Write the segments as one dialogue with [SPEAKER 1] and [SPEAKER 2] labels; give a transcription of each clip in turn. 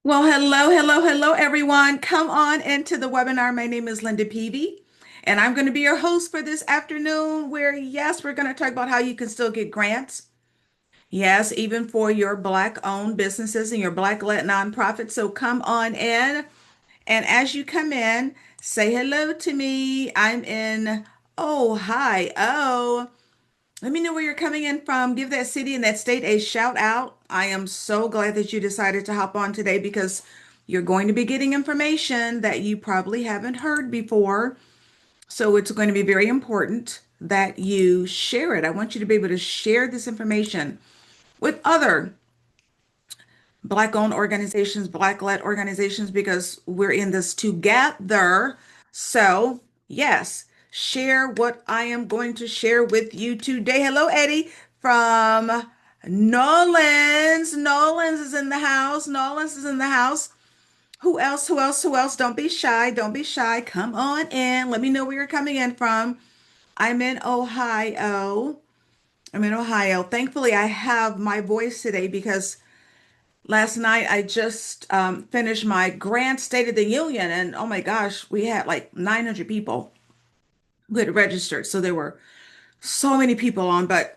[SPEAKER 1] Well, hello, everyone. Come on into the webinar. My name is Linda Peavy, and I'm going to be your host for this afternoon. Where, yes, we're going to talk about how you can still get grants. Yes, even for your Black-owned businesses and your Black-led nonprofits. So come on in, and as you come in, say hello to me. I'm in Ohio. Let me know where you're coming in from. Give that city and that state a shout out. I am so glad that you decided to hop on today because you're going to be getting information that you probably haven't heard before. So it's going to be very important that you share it. I want you to be able to share this information with other Black-owned organizations, Black-led organizations, because we're in this together. So, yes, share what I am going to share with you today. Hello, Eddie from Nolans. Nolans is in the house. Nolans is in the house. Who else? Who else? Who else? Don't be shy. Don't be shy. Come on in. Let me know where you're coming in from. I'm in Ohio. I'm in Ohio. Thankfully, I have my voice today because last night, I just finished my grand State of the Union, and oh my gosh, we had like 900 people who had registered. So there were so many people on, but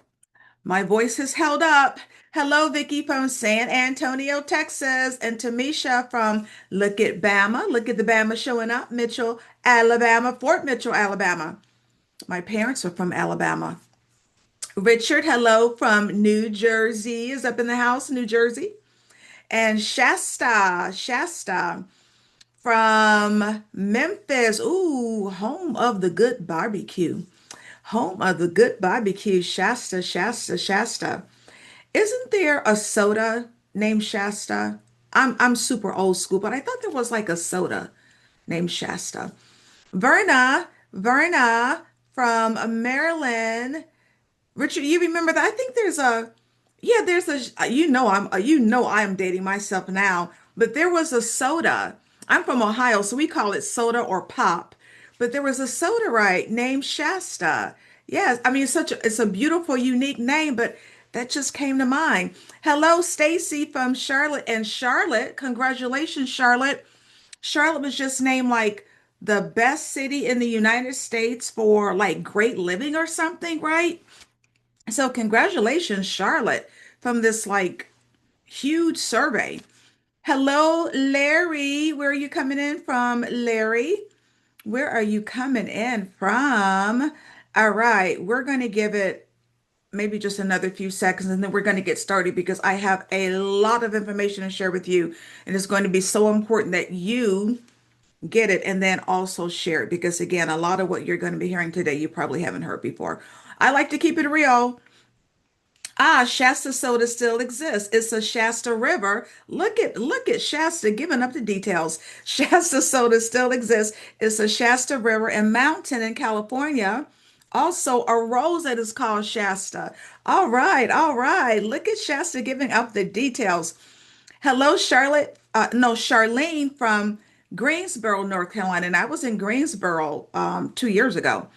[SPEAKER 1] my voice has held up. Hello, Vicky from San Antonio, Texas, and Tamisha from Look at Bama. Look at the Bama showing up, Mitchell, Alabama, Fort Mitchell, Alabama. My parents are from Alabama. Richard, hello from New Jersey, is up in the house, New Jersey. And Shasta from Memphis. Ooh, home of the good barbecue. Home of the good barbecue. Shasta. Isn't there a soda named Shasta? I'm super old school, but I thought there was like a soda named Shasta. Verna from Maryland. Richard, you remember that? I think there's a, I am dating myself now, but there was a soda. I'm from Ohio, so we call it soda or pop. But there was a soda, right, named Shasta. Yes, I mean, it's a beautiful, unique name, but that just came to mind. Hello, Stacy from Charlotte and Charlotte. Congratulations, Charlotte. Charlotte was just named like the best city in the United States for like great living or something, right? So congratulations, Charlotte, from this like huge survey. Hello, Larry. Where are you coming in from, Larry? Where are you coming in from? All right, we're going to give it maybe just another few seconds and then we're going to get started because I have a lot of information to share with you. And it's going to be so important that you get it and then also share it because, again, a lot of what you're going to be hearing today, you probably haven't heard before. I like to keep it real. Shasta soda still exists. It's a Shasta River. Look at Shasta giving up the details. Shasta soda still exists. It's a Shasta River and mountain in California. Also, a rose that is called Shasta. All right, all right. Look at Shasta giving up the details. Hello, Charlotte. No, Charlene from Greensboro, North Carolina. And I was in Greensboro 2 years ago.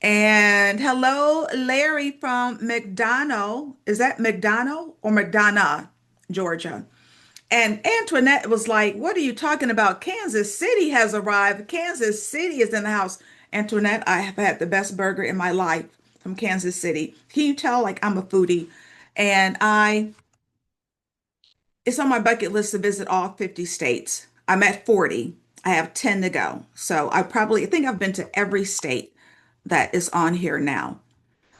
[SPEAKER 1] And hello, Larry from McDonough. Is that McDonough or McDonough, Georgia? And Antoinette was like, "What are you talking about? Kansas City has arrived. Kansas City is in the house." Antoinette, I have had the best burger in my life from Kansas City. Can you tell? Like, I'm a foodie. And it's on my bucket list to visit all 50 states. I'm at 40. I have 10 to go. So I think I've been to every state that is on here now.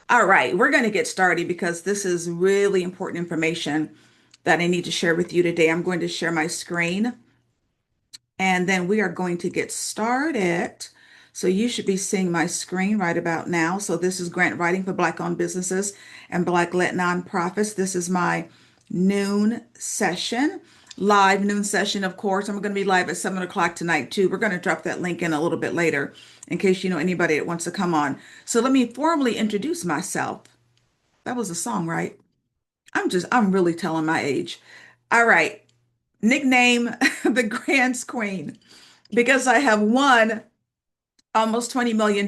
[SPEAKER 1] All right, we're going to get started because this is really important information that I need to share with you today. I'm going to share my screen and then we are going to get started. So you should be seeing my screen right about now. So this is grant writing for Black-owned businesses and Black-led nonprofits. This is my noon session, live noon session, of course. I'm going to be live at 7 o'clock tonight too. We're going to drop that link in a little bit later in case you know anybody that wants to come on. So let me formally introduce myself. That was a song, right? I'm really telling my age. All right. Nickname the Grants Queen because I have won almost $20 million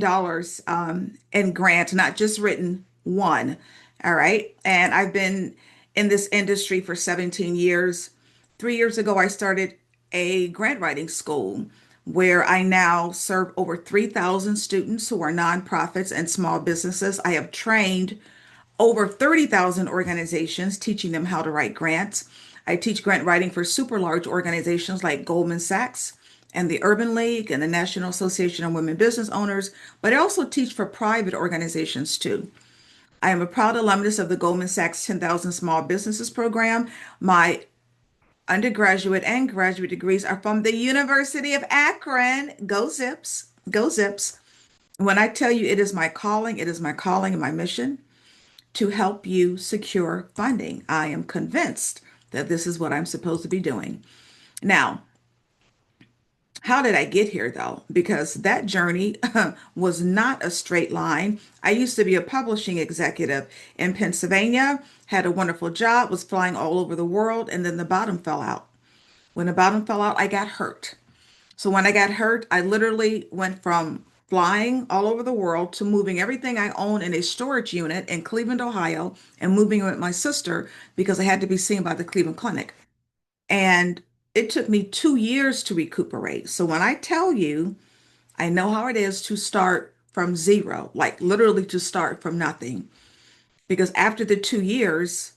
[SPEAKER 1] in grants, not just written, one. All right. And I've been in this industry for 17 years, 3 years ago, I started a grant writing school where I now serve over 3,000 students who are nonprofits and small businesses. I have trained over 30,000 organizations, teaching them how to write grants. I teach grant writing for super large organizations like Goldman Sachs and the Urban League and the National Association of Women Business Owners, but I also teach for private organizations too. I am a proud alumnus of the Goldman Sachs 10,000 Small Businesses program. My undergraduate and graduate degrees are from the University of Akron. Go Zips, go Zips. When I tell you it is my calling, it is my calling and my mission to help you secure funding. I am convinced that this is what I'm supposed to be doing. Now, how did I get here though? Because that journey was not a straight line. I used to be a publishing executive in Pennsylvania, had a wonderful job, was flying all over the world, and then the bottom fell out. When the bottom fell out, I got hurt. So when I got hurt, I literally went from flying all over the world to moving everything I own in a storage unit in Cleveland, Ohio, and moving with my sister because I had to be seen by the Cleveland Clinic. And it took me 2 years to recuperate. So when I tell you, I know how it is to start from zero, like literally to start from nothing. Because after the 2 years,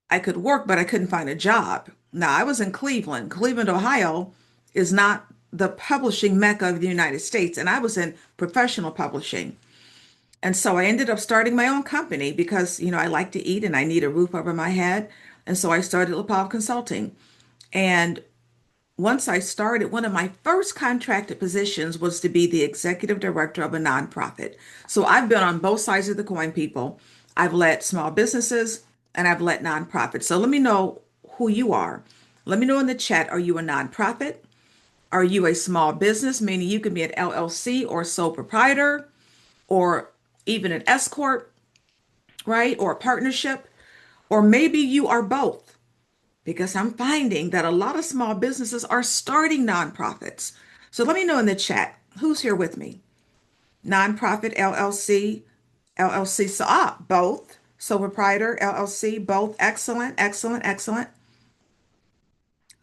[SPEAKER 1] I could work, but I couldn't find a job. Now, I was in Cleveland. Cleveland, Ohio is not the publishing mecca of the United States, and I was in professional publishing. And so I ended up starting my own company because, I like to eat and I need a roof over my head. And so I started LaPav Consulting. And once I started, one of my first contracted positions was to be the executive director of a nonprofit. So I've been on both sides of the coin, people. I've led small businesses and I've led nonprofits. So let me know who you are. Let me know in the chat, are you a nonprofit? Are you a small business, meaning you can be an LLC or sole proprietor or even an S corp, right? Or a partnership, or maybe you are both, because I'm finding that a lot of small businesses are starting nonprofits. So let me know in the chat who's here with me. Nonprofit, LLC, LLC, so both. Sole proprietor, LLC, both. Excellent, excellent, excellent.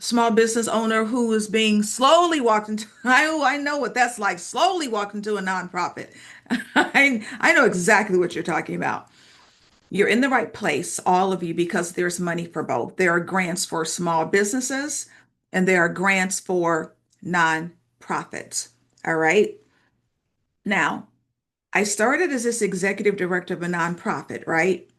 [SPEAKER 1] Small business owner who is being slowly walked into, I know what that's like, slowly walked into a nonprofit. I know exactly what you're talking about. You're in the right place, all of you, because there's money for both. There are grants for small businesses and there are grants for nonprofits. All right. Now, I started as this executive director of a nonprofit, right?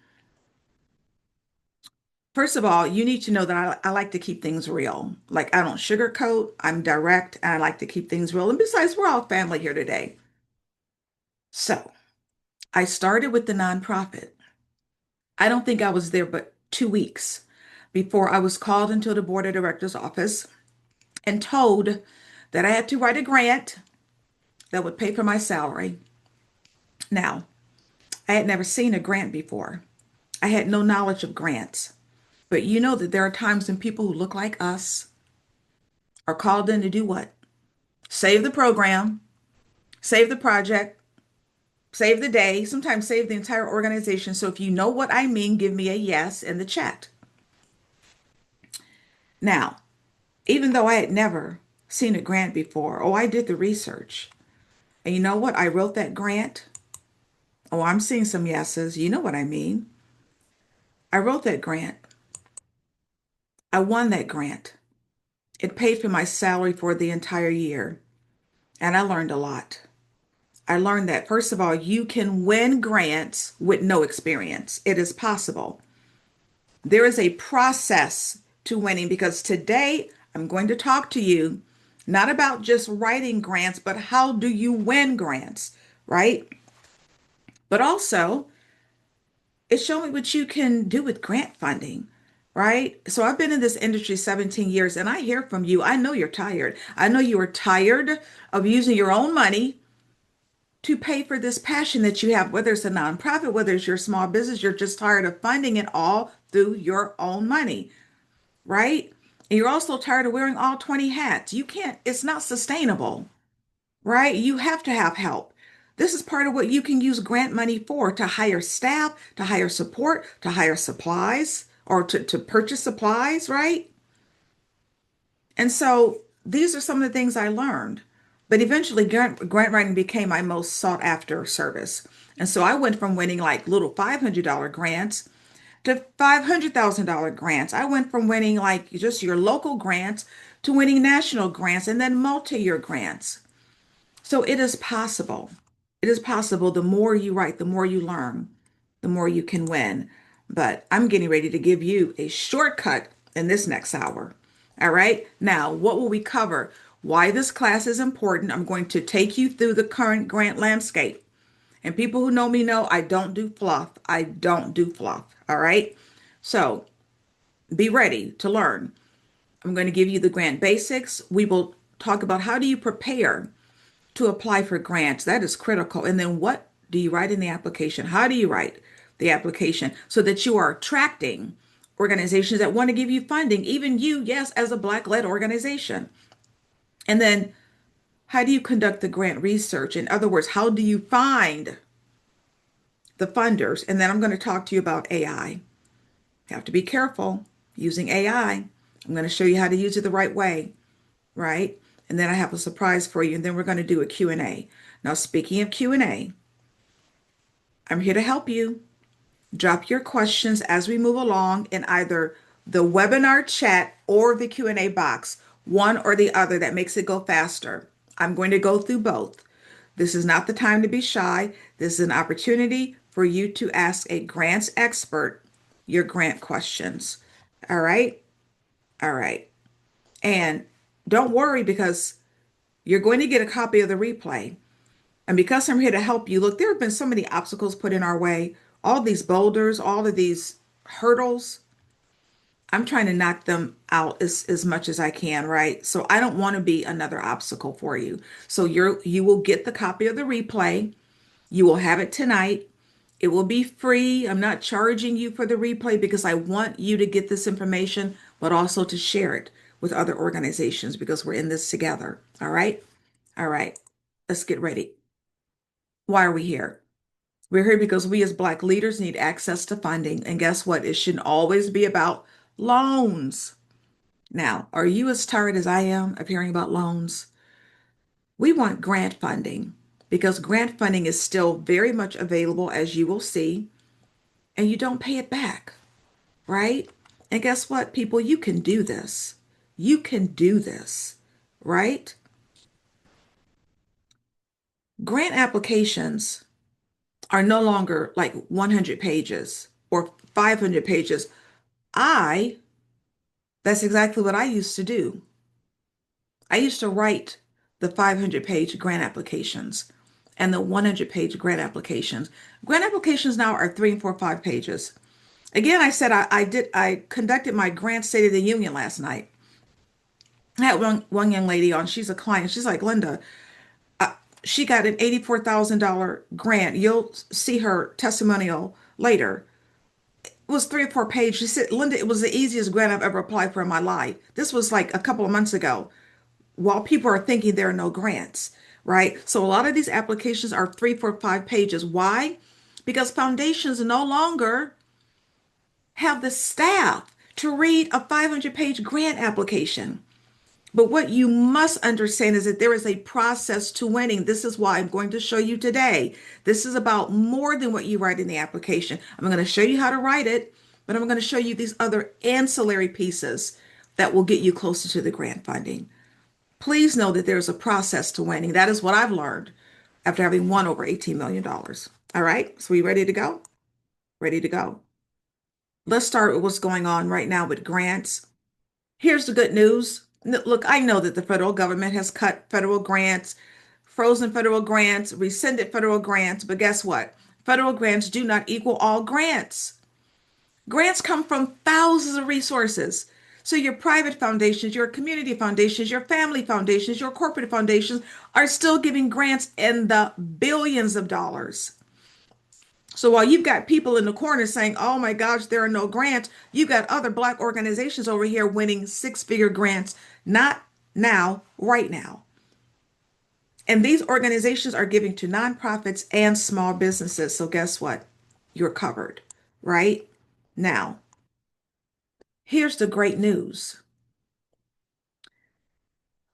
[SPEAKER 1] First of all, you need to know that I like to keep things real. Like, I don't sugarcoat, I'm direct, and I like to keep things real. And besides, we're all family here today. So I started with the nonprofit. I don't think I was there but 2 weeks before I was called into the board of directors office and told that I had to write a grant that would pay for my salary. Now, I had never seen a grant before. I had no knowledge of grants. But you know that there are times when people who look like us are called in to do what? Save the program, save the project, save the day, sometimes save the entire organization. So if you know what I mean, give me a yes in the chat. Now, even though I had never seen a grant before, I did the research. And you know what? I wrote that grant. I'm seeing some yeses. You know what I mean. I wrote that grant. I won that grant. It paid for my salary for the entire year. And I learned a lot. I learned that, first of all, you can win grants with no experience. It is possible. There is a process to winning because today I'm going to talk to you not about just writing grants, but how do you win grants, right? But also, it showed me what you can do with grant funding, right? So I've been in this industry 17 years and I hear from you. I know you're tired. I know you are tired of using your own money to pay for this passion that you have, whether it's a nonprofit, whether it's your small business, you're just tired of funding it all through your own money, right? And you're also tired of wearing all 20 hats. You can't, it's not sustainable, right? You have to have help. This is part of what you can use grant money for, to hire staff, to hire support, to hire supplies, or to purchase supplies, right? And so these are some of the things I learned. But eventually, grant writing became my most sought after service. And so I went from winning like little $500 grants to $500,000 grants. I went from winning like just your local grants to winning national grants and then multi-year grants. So it is possible. It is possible. The more you write, the more you learn, the more you can win. But I'm getting ready to give you a shortcut in this next hour. All right. Now, what will we cover? Why this class is important. I'm going to take you through the current grant landscape. And people who know me know I don't do fluff. I don't do fluff. All right. So be ready to learn. I'm going to give you the grant basics. We will talk about how do you prepare to apply for grants. That is critical. And then what do you write in the application? How do you write the application so that you are attracting organizations that want to give you funding, even you, yes, as a Black-led organization? And then how do you conduct the grant research? In other words, how do you find the funders? And then I'm going to talk to you about AI. You have to be careful using AI. I'm going to show you how to use it the right way, right? And then I have a surprise for you, and then we're going to do a Q&A. Now, speaking of Q&A, I'm here to help you. Drop your questions as we move along in either the webinar chat or the Q&A box, one or the other. That makes it go faster. I'm going to go through both. This is not the time to be shy. This is an opportunity for you to ask a grants expert your grant questions. All right? All right. And don't worry because you're going to get a copy of the replay. And because I'm here to help you, look, there have been so many obstacles put in our way, all these boulders, all of these hurdles. I'm trying to knock them out as much as I can, right? So I don't want to be another obstacle for you. So you will get the copy of the replay. You will have it tonight. It will be free. I'm not charging you for the replay because I want you to get this information, but also to share it with other organizations because we're in this together. All right? All right. Let's get ready. Why are we here? We're here because we as Black leaders need access to funding. And guess what? It shouldn't always be about loans. Now, are you as tired as I am of hearing about loans? We want grant funding because grant funding is still very much available, as you will see, and you don't pay it back, right? And guess what, people? You can do this. You can do this, right? Grant applications are no longer like 100 pages or 500 pages. I, that's exactly what I used to do. I used to write the 500-page grant applications and the 100-page grant applications. Grant applications now are 3 and 4, 5 pages. Again, I conducted my grant State of the Union last night. I had one young lady on, she's a client. She's like, Linda, she got an $84,000 grant. You'll see her testimonial later. It was 3 or 4 pages. She said, Linda, it was the easiest grant I've ever applied for in my life. This was like a couple of months ago while people are thinking there are no grants, right? So a lot of these applications are 3, 4, 5 pages. Why? Because foundations no longer have the staff to read a 500-page grant application. But what you must understand is that there is a process to winning. This is why I'm going to show you today. This is about more than what you write in the application. I'm going to show you how to write it, but I'm going to show you these other ancillary pieces that will get you closer to the grant funding. Please know that there's a process to winning. That is what I've learned after having won over $18 million. All right, so we ready to go? Ready to go. Let's start with what's going on right now with grants. Here's the good news. Look, I know that the federal government has cut federal grants, frozen federal grants, rescinded federal grants, but guess what? Federal grants do not equal all grants. Grants come from thousands of resources. So your private foundations, your community foundations, your family foundations, your corporate foundations are still giving grants in the billions of dollars. So while you've got people in the corner saying, oh my gosh, there are no grants, you've got other Black organizations over here winning six-figure grants, not now, right now. And these organizations are giving to nonprofits and small businesses. So guess what? You're covered, right? Now, here's the great news.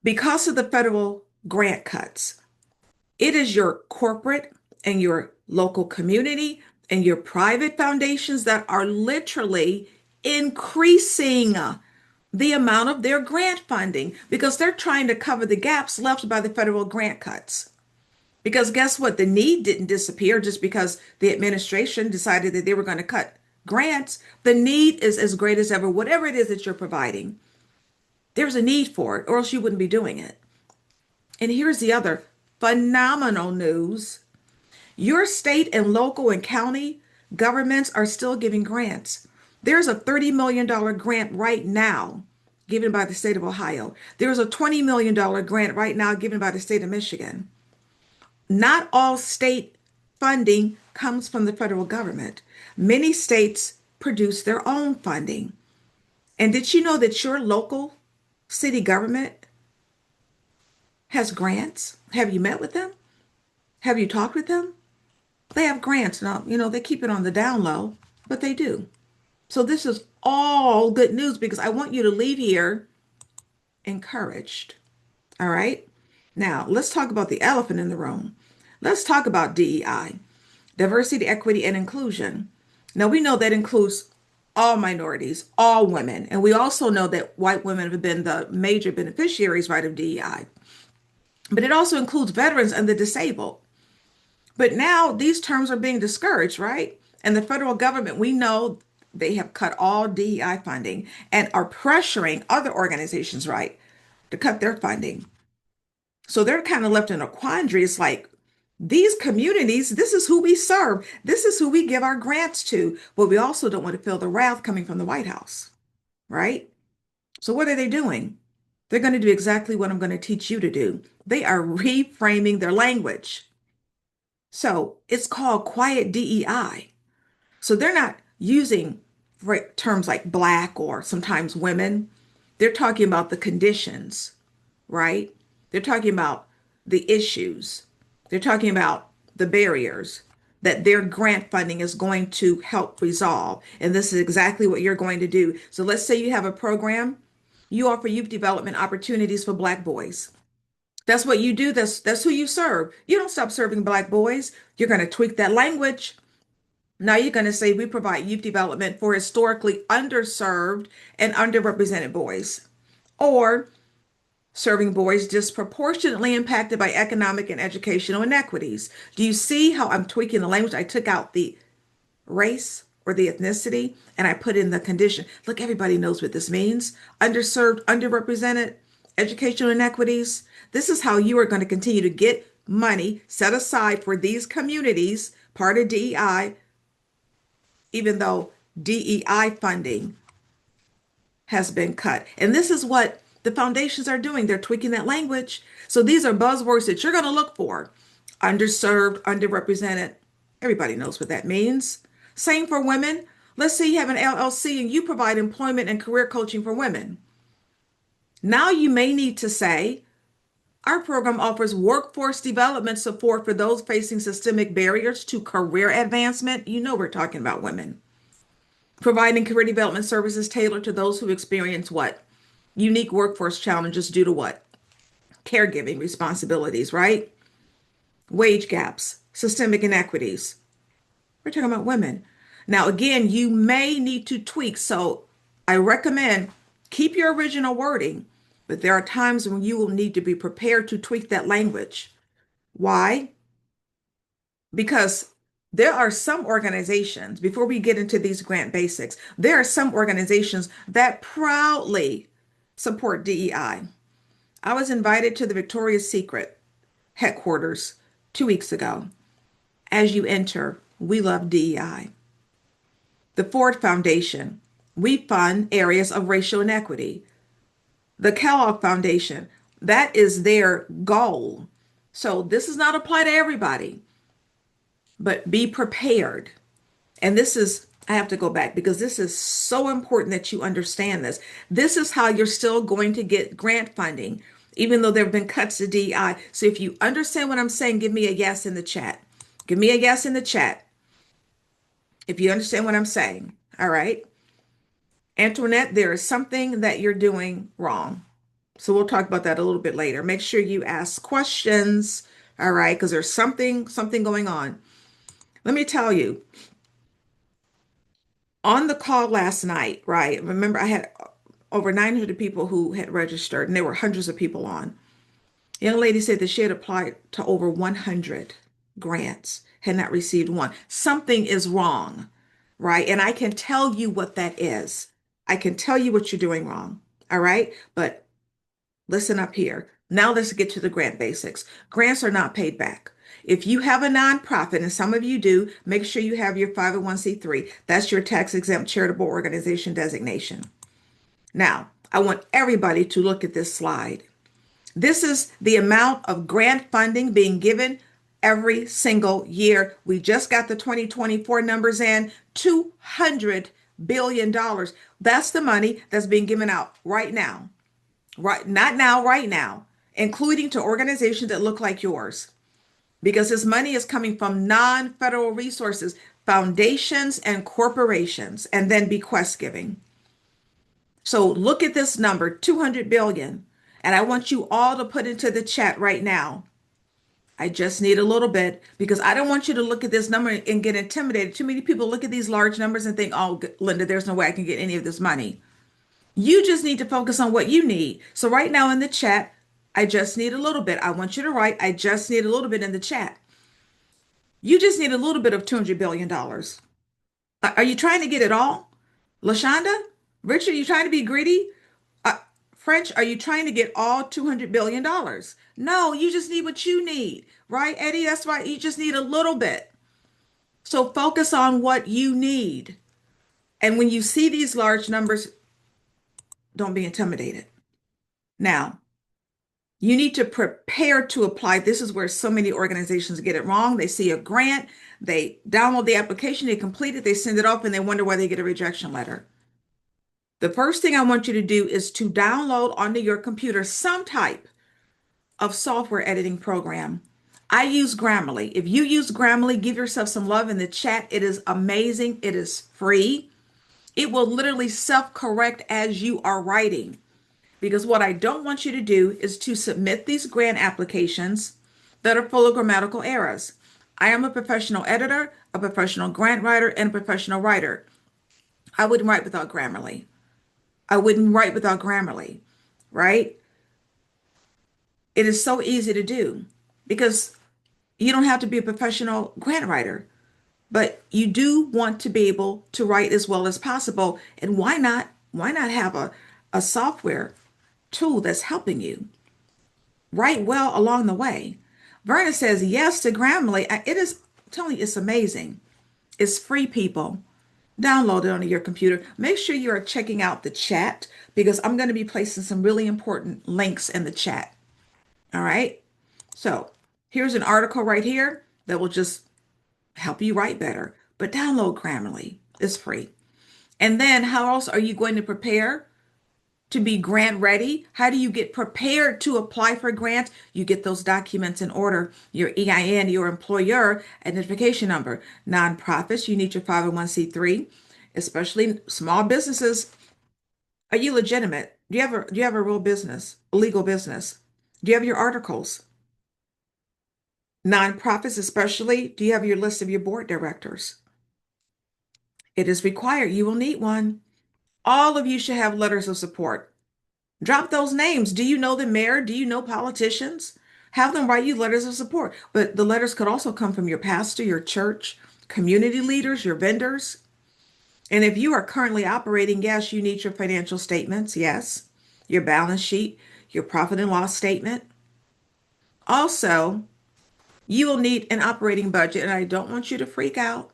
[SPEAKER 1] Because of the federal grant cuts, it is your corporate and your local community and your private foundations that are literally increasing the amount of their grant funding because they're trying to cover the gaps left by the federal grant cuts. Because guess what? The need didn't disappear just because the administration decided that they were going to cut grants. The need is as great as ever. Whatever it is that you're providing, there's a need for it, or else you wouldn't be doing it. And here's the other phenomenal news. Your state and local and county governments are still giving grants. There's a $30 million grant right now given by the state of Ohio. There's a $20 million grant right now given by the state of Michigan. Not all state funding comes from the federal government. Many states produce their own funding. And did you know that your local city government has grants? Have you met with them? Have you talked with them? They have grants. Now, they keep it on the down low, but they do. So this is all good news because I want you to leave here encouraged. All right. Now, let's talk about the elephant in the room. Let's talk about DEI, diversity, equity, and inclusion. Now, we know that includes all minorities, all women, and we also know that white women have been the major beneficiaries, right, of DEI. But it also includes veterans and the disabled. But now these terms are being discouraged, right? And the federal government, we know they have cut all DEI funding and are pressuring other organizations, right, to cut their funding. So they're kind of left in a quandary. It's like these communities, this is who we serve. This is who we give our grants to. But we also don't want to feel the wrath coming from the White House, right? So what are they doing? They're going to do exactly what I'm going to teach you to do. They are reframing their language. So it's called quiet DEI. So they're not using terms like black or sometimes women. They're talking about the conditions, right? They're talking about the issues. They're talking about the barriers that their grant funding is going to help resolve. And this is exactly what you're going to do. So let's say you have a program, you offer youth development opportunities for Black boys. That's what you do. That's who you serve. You don't stop serving Black boys. You're going to tweak that language. Now you're going to say we provide youth development for historically underserved and underrepresented boys, or serving boys disproportionately impacted by economic and educational inequities. Do you see how I'm tweaking the language? I took out the race or the ethnicity and I put in the condition. Look, everybody knows what this means. Underserved, underrepresented, educational inequities. This is how you are going to continue to get money set aside for these communities, part of DEI, even though DEI funding has been cut. And this is what the foundations are doing. They're tweaking that language. So these are buzzwords that you're going to look for. Underserved, underrepresented. Everybody knows what that means. Same for women. Let's say you have an LLC and you provide employment and career coaching for women. Now you may need to say, our program offers workforce development support for those facing systemic barriers to career advancement. You know we're talking about women. Providing career development services tailored to those who experience what? Unique workforce challenges due to what? Caregiving responsibilities, right? Wage gaps, systemic inequities. We're talking about women. Now, again, you may need to tweak. So I recommend keep your original wording, but there are times when you will need to be prepared to tweak that language. Why? Because there are some organizations, before we get into these grant basics, there are some organizations that proudly support DEI. I was invited to the Victoria's Secret headquarters 2 weeks ago. As you enter, we love DEI. The Ford Foundation, we fund areas of racial inequity. The Kellogg Foundation, that is their goal. So this does not apply to everybody, but be prepared. And this is, I have to go back because this is so important that you understand this. This is how you're still going to get grant funding, even though there have been cuts to DEI. So if you understand what I'm saying, give me a yes in the chat. Give me a yes in the chat if you understand what I'm saying. All right. Antoinette, there is something that you're doing wrong. So we'll talk about that a little bit later. Make sure you ask questions, all right, because there's something going on. Let me tell you, on the call last night, right? Remember, I had over 900 people who had registered, and there were hundreds of people on. The young lady said that she had applied to over 100 grants, had not received one. Something is wrong, right? And I can tell you what that is. I can tell you what you're doing wrong, all right? But listen up here. Now let's get to the grant basics. Grants are not paid back. If you have a nonprofit, and some of you do, make sure you have your 501c3. That's your tax exempt charitable organization designation. Now, I want everybody to look at this slide. This is the amount of grant funding being given every single year. We just got the 2024 numbers in, $200 billion. That's the money that's being given out right now. Right, not now, right now, including to organizations that look like yours, because this money is coming from non-federal resources, foundations and corporations, and then bequest giving. So look at this number, 200 billion. And I want you all to put into the chat right now. I just need a little bit because I don't want you to look at this number and get intimidated. Too many people look at these large numbers and think, oh, Linda, there's no way I can get any of this money. You just need to focus on what you need. So right now in the chat, I just need a little bit. I want you to write, I just need a little bit in the chat. You just need a little bit of $200 billion. Are you trying to get it all? LaShonda? Richard, you trying to be greedy? French, are you trying to get all $200 billion? No, you just need what you need, right, Eddie? That's right. You just need a little bit. So focus on what you need. And when you see these large numbers, don't be intimidated. Now, you need to prepare to apply. This is where so many organizations get it wrong. They see a grant, they download the application, they complete it, they send it off, and they wonder why they get a rejection letter. The first thing I want you to do is to download onto your computer some type of software editing program. I use Grammarly. If you use Grammarly, give yourself some love in the chat. It is amazing. It is free. It will literally self-correct as you are writing. Because what I don't want you to do is to submit these grant applications that are full of grammatical errors. I am a professional editor, a professional grant writer, and a professional writer. I wouldn't write without Grammarly. I wouldn't write without Grammarly, right? It is so easy to do because you don't have to be a professional grant writer, but you do want to be able to write as well as possible. And why not? Why not have a software tool that's helping you write well along the way? Verna says yes to Grammarly. It is, I'm telling you, it's amazing. It's free, people. Download it onto your computer. Make sure you are checking out the chat because I'm going to be placing some really important links in the chat. All right. So here's an article right here that will just help you write better. But download Grammarly. It's free. And then how else are you going to prepare to be grant ready? How do you get prepared to apply for grants? You get those documents in order, your EIN, your employer identification number. Nonprofits, you need your 501c3, especially small businesses. Are you legitimate? Do you have a real business, a legal business? Do you have your articles? Nonprofits, especially, do you have your list of your board directors? It is required. You will need one. All of you should have letters of support. Drop those names. Do you know the mayor? Do you know politicians? Have them write you letters of support. But the letters could also come from your pastor, your church, community leaders, your vendors. And if you are currently operating, yes, you need your financial statements. Yes, your balance sheet, your profit and loss statement. Also, you will need an operating budget. And I don't want you to freak out.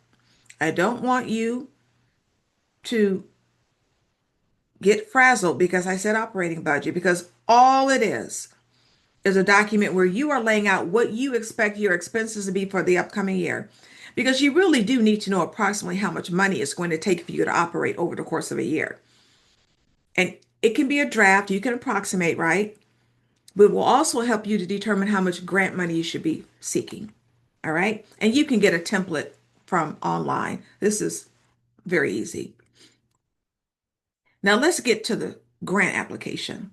[SPEAKER 1] I don't want you to get frazzled because I said operating budget, because all it is a document where you are laying out what you expect your expenses to be for the upcoming year. Because you really do need to know approximately how much money it's going to take for you to operate over the course of a year. And it can be a draft, you can approximate, right? But it will also help you to determine how much grant money you should be seeking. All right. And you can get a template from online. This is very easy. Now let's get to the grant application.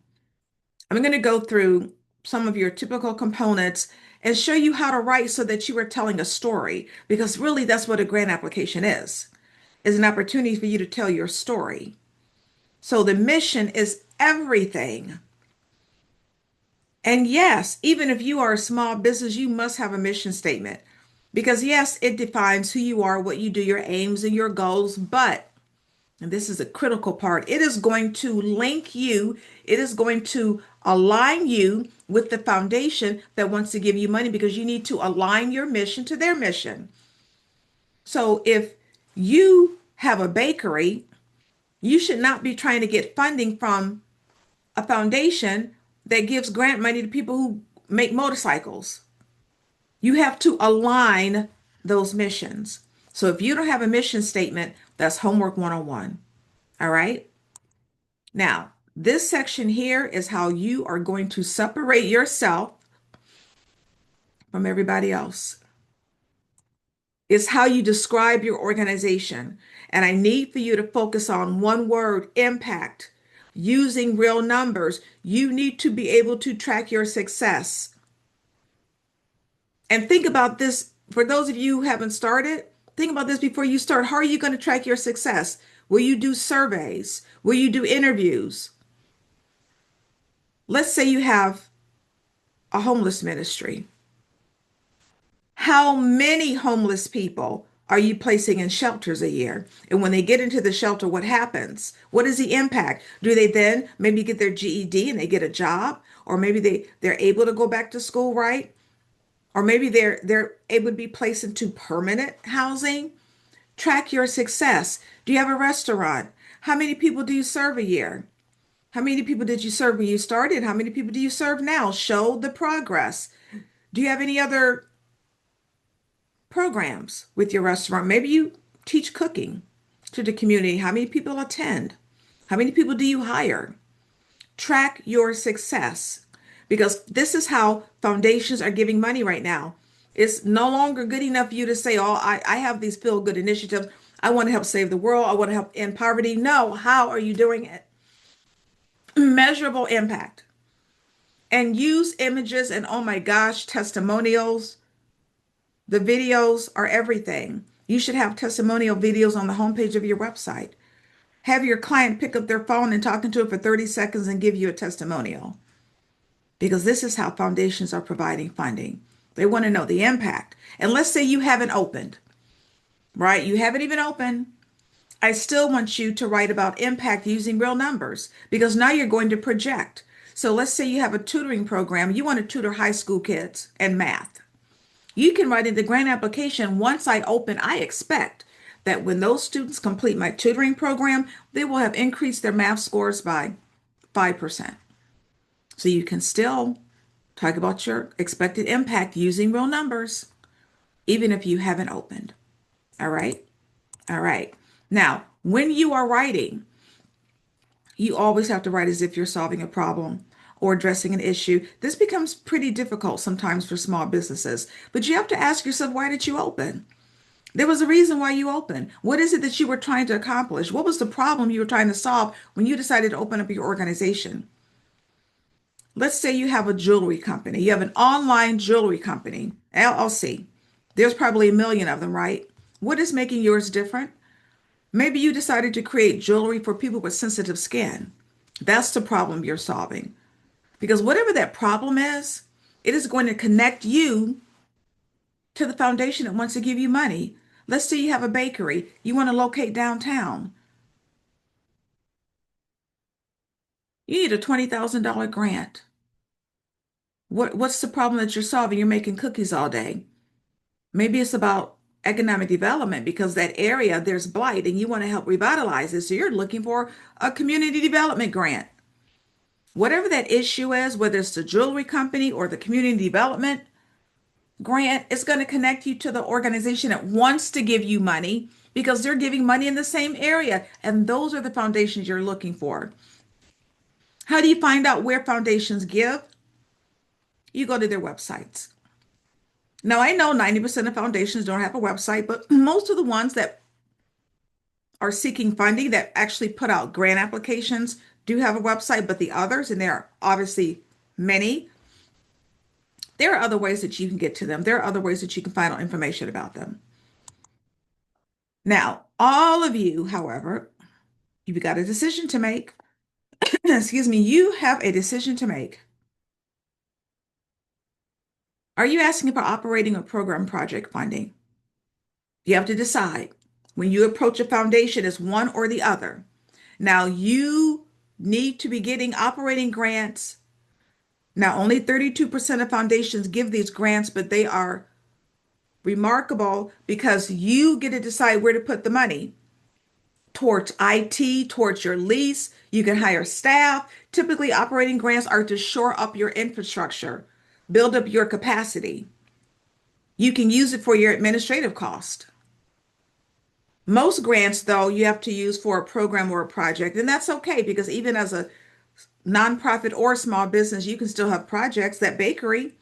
[SPEAKER 1] I'm going to go through some of your typical components and show you how to write so that you are telling a story, because really that's what a grant application is an opportunity for you to tell your story. So the mission is everything. And yes, even if you are a small business, you must have a mission statement because yes, it defines who you are, what you do, your aims and your goals, but and this is a critical part, it is going to link you, it is going to align you with the foundation that wants to give you money because you need to align your mission to their mission. So if you have a bakery, you should not be trying to get funding from a foundation that gives grant money to people who make motorcycles. You have to align those missions. So if you don't have a mission statement, that's homework 101. All right. Now, this section here is how you are going to separate yourself from everybody else. It's how you describe your organization. And I need for you to focus on one word, impact, using real numbers. You need to be able to track your success. And think about this for those of you who haven't started. Think about this before you start. How are you going to track your success? Will you do surveys? Will you do interviews? Let's say you have a homeless ministry. How many homeless people are you placing in shelters a year? And when they get into the shelter, what happens? What is the impact? Do they then maybe get their GED and they get a job? Or maybe they're able to go back to school, right? Or maybe they're able to be placed into permanent housing. Track your success. Do you have a restaurant? How many people do you serve a year? How many people did you serve when you started? How many people do you serve now? Show the progress. Do you have any other programs with your restaurant? Maybe you teach cooking to the community. How many people attend? How many people do you hire? Track your success because this is how foundations are giving money right now. It's no longer good enough for you to say, oh, I have these feel good initiatives. I want to help save the world. I want to help end poverty. No, how are you doing it? Measurable impact. And use images and oh my gosh, testimonials. The videos are everything. You should have testimonial videos on the homepage of your website. Have your client pick up their phone and talking to it for 30 seconds and give you a testimonial. Because this is how foundations are providing funding. They want to know the impact. And let's say you haven't opened, right? You haven't even opened. I still want you to write about impact using real numbers because now you're going to project. So let's say you have a tutoring program. You want to tutor high school kids and math. You can write in the grant application, once I open, I expect that when those students complete my tutoring program, they will have increased their math scores by 5%. So you can still talk about your expected impact using real numbers, even if you haven't opened. All right. All right. Now, when you are writing, you always have to write as if you're solving a problem or addressing an issue. This becomes pretty difficult sometimes for small businesses, but you have to ask yourself, why did you open? There was a reason why you opened. What is it that you were trying to accomplish? What was the problem you were trying to solve when you decided to open up your organization? Let's say you have a jewelry company. You have an online jewelry company, LLC. There's probably a million of them, right? What is making yours different? Maybe you decided to create jewelry for people with sensitive skin. That's the problem you're solving. Because whatever that problem is, it is going to connect you to the foundation that wants to give you money. Let's say you have a bakery, you want to locate downtown. You need a $20,000 grant. What's the problem that you're solving? You're making cookies all day. Maybe it's about economic development because that area there's blight and you want to help revitalize it. So you're looking for a community development grant. Whatever that issue is, whether it's the jewelry company or the community development grant, it's going to connect you to the organization that wants to give you money because they're giving money in the same area. And those are the foundations you're looking for. How do you find out where foundations give? You go to their websites. Now, I know 90% of foundations don't have a website, but most of the ones that are seeking funding that actually put out grant applications do have a website, but the others, and there are obviously many, there are other ways that you can get to them. There are other ways that you can find out information about them. Now, all of you, however, you've got a decision to make. Excuse me, you have a decision to make. Are you asking for operating or program project funding? You have to decide. When you approach a foundation, it's one or the other. Now, you need to be getting operating grants. Now, only 32% of foundations give these grants, but they are remarkable because you get to decide where to put the money towards IT, towards your lease. You can hire staff. Typically, operating grants are to shore up your infrastructure, build up your capacity. You can use it for your administrative cost. Most grants, though, you have to use for a program or a project, and that's okay because even as a nonprofit or small business, you can still have projects. That bakery,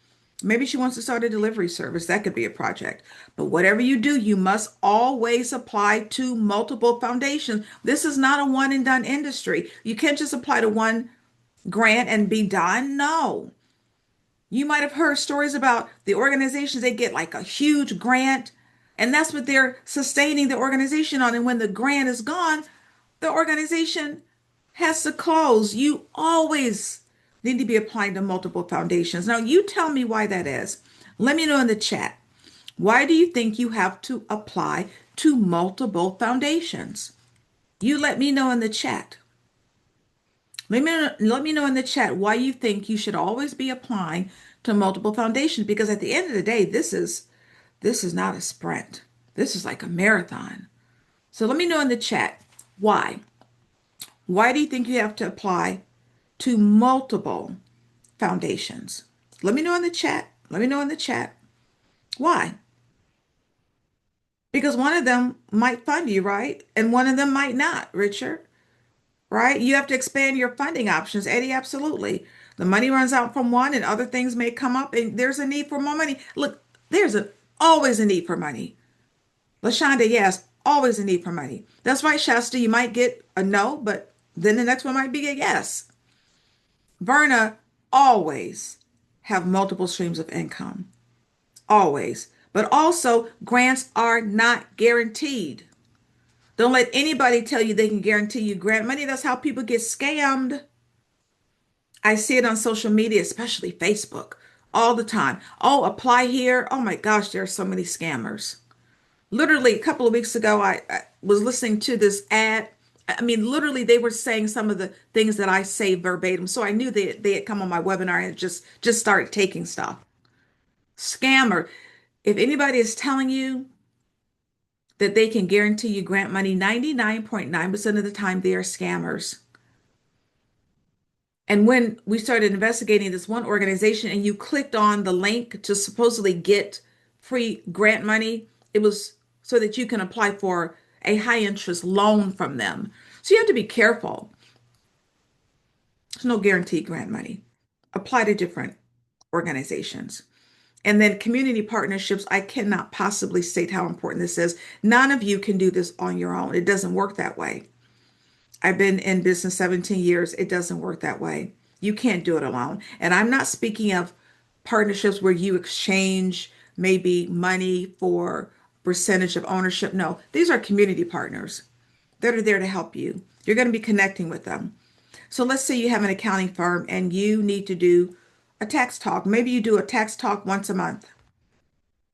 [SPEAKER 1] maybe she wants to start a delivery service. That could be a project. But whatever you do, you must always apply to multiple foundations. This is not a one and done industry. You can't just apply to one grant and be done. No. You might have heard stories about the organizations, they get like a huge grant, and that's what they're sustaining the organization on. And when the grant is gone, the organization has to close. You always need to be applying to multiple foundations. Now, you tell me why that is. Let me know in the chat. Why do you think you have to apply to multiple foundations? You let me know in the chat. Let me know in the chat why you think you should always be applying to multiple foundations because at the end of the day, this is not a sprint. This is like a marathon. So let me know in the chat why. Why do you think you have to apply to multiple foundations? Let me know in the chat. Let me know in the chat. Why? Because one of them might fund you, right? And one of them might not, Richard, right? You have to expand your funding options, Eddie, absolutely. The money runs out from one and other things may come up and there's a need for more money. Look, always a need for money. LaShonda, yes, always a need for money. That's right, Shasta, you might get a no, but then the next one might be a yes. Verna, always have multiple streams of income. Always. But also, grants are not guaranteed. Don't let anybody tell you they can guarantee you grant money. That's how people get scammed. I see it on social media, especially Facebook, all the time. Oh, apply here. Oh my gosh, there are so many scammers. Literally, a couple of weeks ago, I was listening to this ad. I mean, literally, they were saying some of the things that I say verbatim. So I knew they had come on my webinar and just started taking stuff. Scammer. If anybody is telling you that they can guarantee you grant money, 99.9% of the time they are scammers. And when we started investigating this one organization and you clicked on the link to supposedly get free grant money, it was so that you can apply for a high interest loan from them. So you have to be careful. There's no guaranteed grant money. Apply to different organizations. And then community partnerships, I cannot possibly state how important this is. None of you can do this on your own. It doesn't work that way. I've been in business 17 years. It doesn't work that way. You can't do it alone. And I'm not speaking of partnerships where you exchange maybe money for percentage of ownership. No, these are community partners that are there to help you. You're going to be connecting with them. So let's say you have an accounting firm and you need to do a tax talk. Maybe you do a tax talk once a month.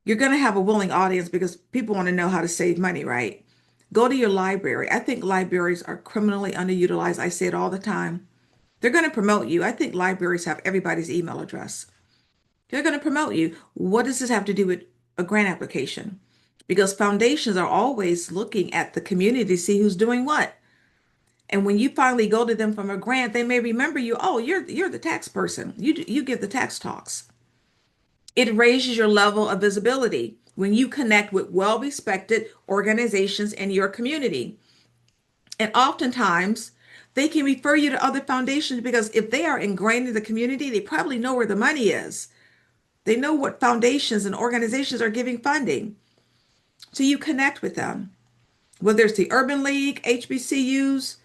[SPEAKER 1] You're going to have a willing audience because people want to know how to save money, right? Go to your library. I think libraries are criminally underutilized. I say it all the time. They're going to promote you. I think libraries have everybody's email address. They're going to promote you. What does this have to do with a grant application? Because foundations are always looking at the community to see who's doing what. And when you finally go to them from a grant, they may remember you. Oh, you're the tax person. You give the tax talks. It raises your level of visibility when you connect with well-respected organizations in your community. And oftentimes, they can refer you to other foundations because if they are ingrained in the community, they probably know where the money is. They know what foundations and organizations are giving funding. So you connect with them, whether it's the Urban League, HBCUs,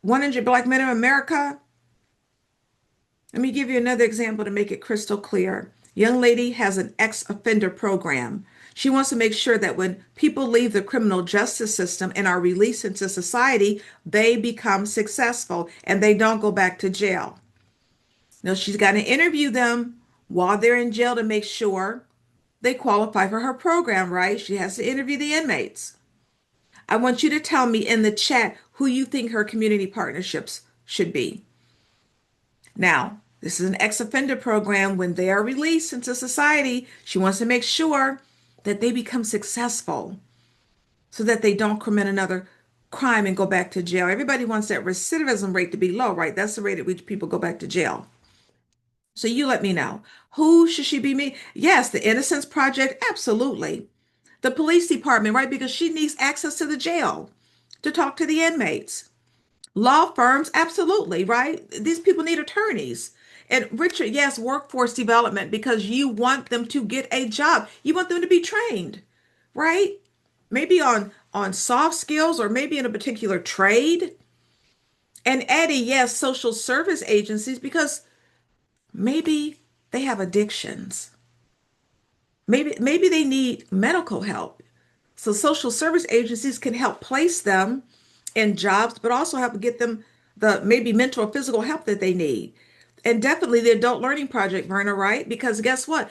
[SPEAKER 1] 100 Black Men in America. Let me give you another example to make it crystal clear. Young lady has an ex-offender program. She wants to make sure that when people leave the criminal justice system and are released into society, they become successful and they don't go back to jail. Now, she's got to interview them while they're in jail to make sure they qualify for her program, right? She has to interview the inmates. I want you to tell me in the chat who you think her community partnerships should be. Now, this is an ex-offender program. When they are released into society, she wants to make sure that they become successful so that they don't commit another crime and go back to jail. Everybody wants that recidivism rate to be low, right? That's the rate at which people go back to jail. So you let me know. Who should she be me? Yes, the Innocence Project, absolutely. The police department, right? Because she needs access to the jail to talk to the inmates. Law firms, absolutely, right? These people need attorneys. And Richard, yes, workforce development because you want them to get a job. You want them to be trained, right? Maybe on soft skills or maybe in a particular trade. And Eddie, yes, social service agencies because maybe they have addictions. Maybe they need medical help. So social service agencies can help place them in jobs, but also help get them the maybe mental or physical help that they need. And definitely the adult learning project, Verna, right? Because guess what?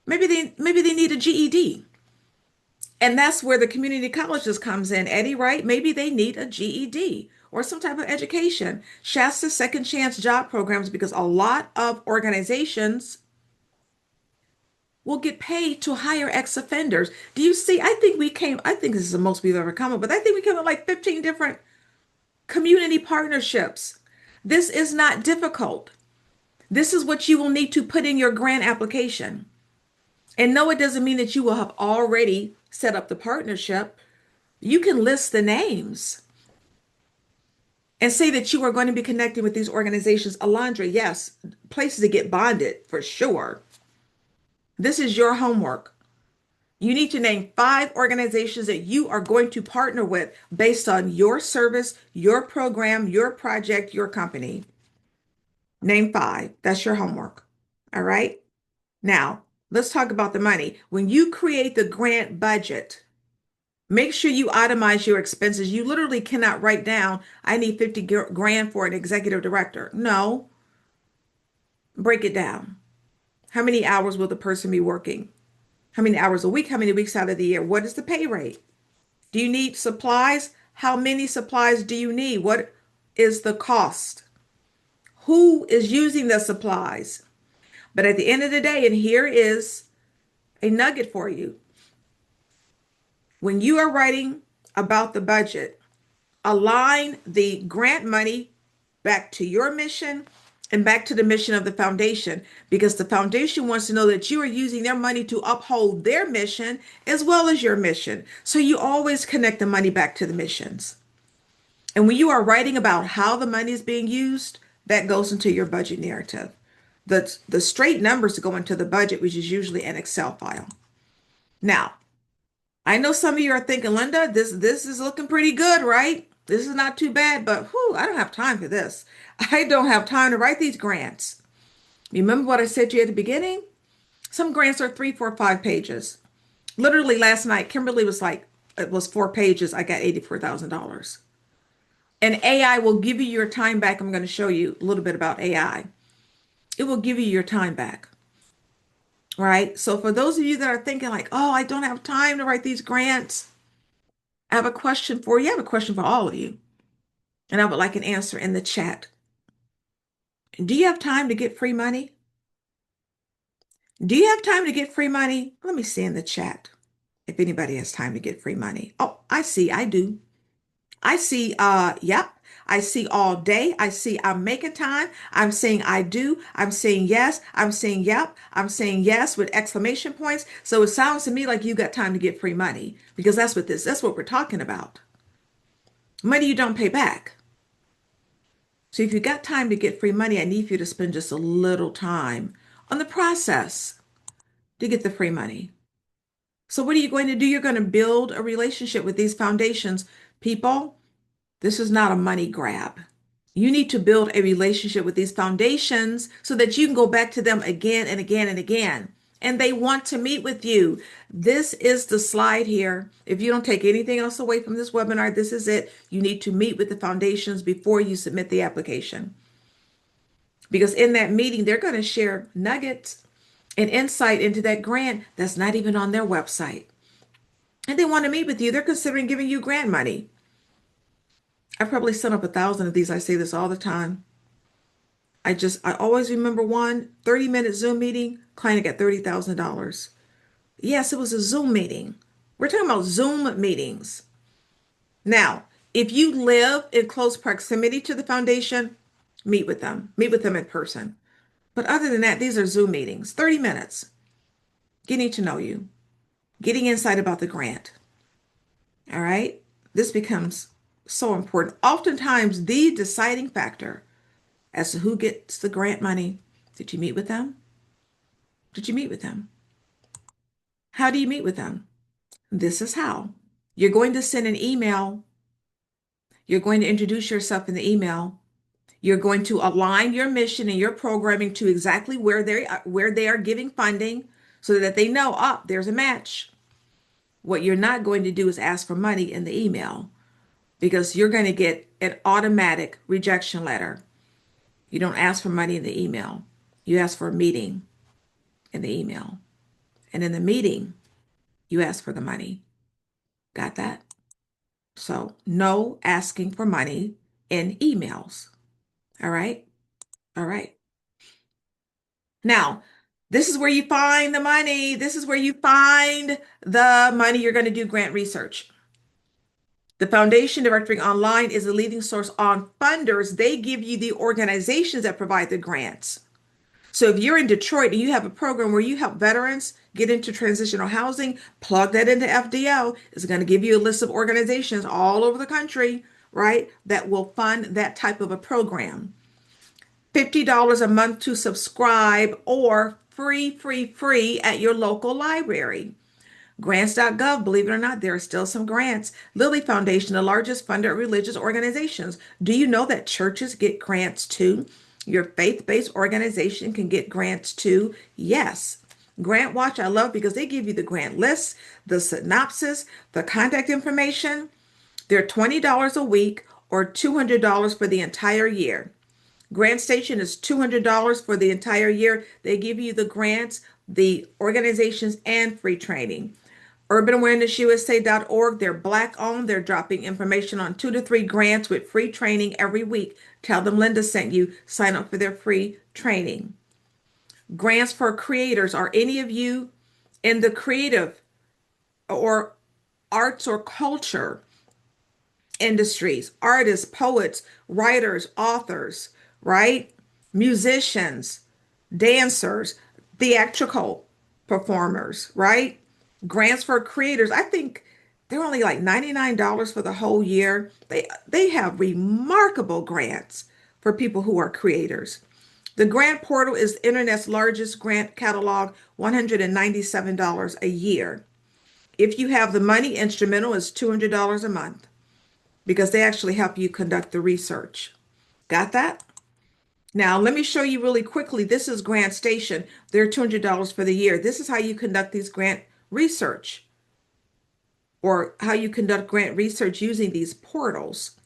[SPEAKER 1] Maybe they need a GED. And that's where the community colleges comes in, Eddie, right? Maybe they need a GED or some type of education. Shasta Second Chance job programs, because a lot of organizations will get paid to hire ex-offenders. Do you see? I think this is the most we've ever come up, but I think we came up with like 15 different community partnerships. This is not difficult. This is what you will need to put in your grant application. And no, it doesn't mean that you will have already set up the partnership. You can list the names and say that you are going to be connecting with these organizations. Alondra, yes, places to get bonded for sure. This is your homework. You need to name 5 organizations that you are going to partner with based on your service, your program, your project, your company. Name 5. That's your homework. All right. Now, let's talk about the money. When you create the grant budget, make sure you itemize your expenses. You literally cannot write down, I need 50 grand for an executive director. No, break it down. How many hours will the person be working? How many hours a week? How many weeks out of the year? What is the pay rate? Do you need supplies? How many supplies do you need? What is the cost? Who is using the supplies? But at the end of the day, and here is a nugget for you. When you are writing about the budget, align the grant money back to your mission and back to the mission of the foundation because the foundation wants to know that you are using their money to uphold their mission as well as your mission. So you always connect the money back to the missions. And when you are writing about how the money is being used, that goes into your budget narrative. The straight numbers go into the budget, which is usually an Excel file. Now, I know some of you are thinking, Linda, this is looking pretty good, right? This is not too bad, but whew, I don't have time for this. I don't have time to write these grants. Remember what I said to you at the beginning? Some grants are 3, 4, 5 pages. Literally last night, Kimberly was like, it was 4 pages. I got $84,000. And AI will give you your time back. I'm going to show you a little bit about AI. It will give you your time back. Right? So for those of you that are thinking like, oh, I don't have time to write these grants, I have a question for you. I have a question for all of you. And I would like an answer in the chat. Do you have time to get free money? Do you have time to get free money? Let me see in the chat if anybody has time to get free money. Oh, I see. I do. I see, yep. I see all day. I see I'm making time. I'm saying I do. I'm saying yes. I'm saying yep. I'm saying yes with exclamation points. So it sounds to me like you got time to get free money because that's what we're talking about. Money you don't pay back. So if you got time to get free money, I need you to spend just a little time on the process to get the free money. So what are you going to do? You're going to build a relationship with these foundations, people. This is not a money grab. You need to build a relationship with these foundations so that you can go back to them again and again and again. And they want to meet with you. This is the slide here. If you don't take anything else away from this webinar, this is it. You need to meet with the foundations before you submit the application. Because in that meeting, they're going to share nuggets and insight into that grant that's not even on their website. And they want to meet with you. They're considering giving you grant money. I probably sent up 1,000 of these. I say this all the time. I always remember one 30-minute Zoom meeting, client got $30,000. Yes, it was a Zoom meeting. We're talking about Zoom meetings. Now, if you live in close proximity to the foundation, meet with them in person. But other than that, these are Zoom meetings, 30 minutes, getting to know you, getting insight about the grant. All right. This becomes so important. Oftentimes, the deciding factor as to who gets the grant money. Did you meet with them? Did you meet with them? How do you meet with them? This is how. You're going to send an email. You're going to introduce yourself in the email. You're going to align your mission and your programming to exactly where they are giving funding so that they know, oh, there's a match. What you're not going to do is ask for money in the email because you're going to get an automatic rejection letter. You don't ask for money in the email. You ask for a meeting in the email. And in the meeting, you ask for the money. Got that? So no asking for money in emails. All right? All right. Now, this is where you find the money. This is where you find the money you're going to do grant research. The Foundation Directory Online is a leading source on funders. They give you the organizations that provide the grants. So if you're in Detroit and you have a program where you help veterans get into transitional housing, plug that into FDO. It's going to give you a list of organizations all over the country, right, that will fund that type of a program. $50 a month to subscribe or free at your local library. Grants.gov, believe it or not, there are still some grants. Lilly Foundation, the largest funder of religious organizations. Do you know that churches get grants too? Your faith-based organization can get grants too. Yes. Grant Watch, I love because they give you the grant list, the synopsis, the contact information. They're $20 a week or $200 for the entire year. Grant Station is $200 for the entire year. They give you the grants, the organizations, and free training. UrbanAwarenessUSA.org, they're Black owned. They're dropping information on 2 to 3 grants with free training every week. Tell them Linda sent you. Sign up for their free training. Grants for creators. Are any of you in the creative or arts or culture industries? Artists, poets, writers, authors, right? Musicians, dancers, theatrical performers, right? Grants for creators. I think they're only like $99 for the whole year. They have remarkable grants for people who are creators. The grant portal is the internet's largest grant catalog, $197 a year. If you have the money, instrumental is $200 a month because they actually help you conduct the research. Got that? Now, let me show you really quickly. This is Grant Station. They're $200 for the year. This is how you conduct these grant research or how you conduct grant research using these portals.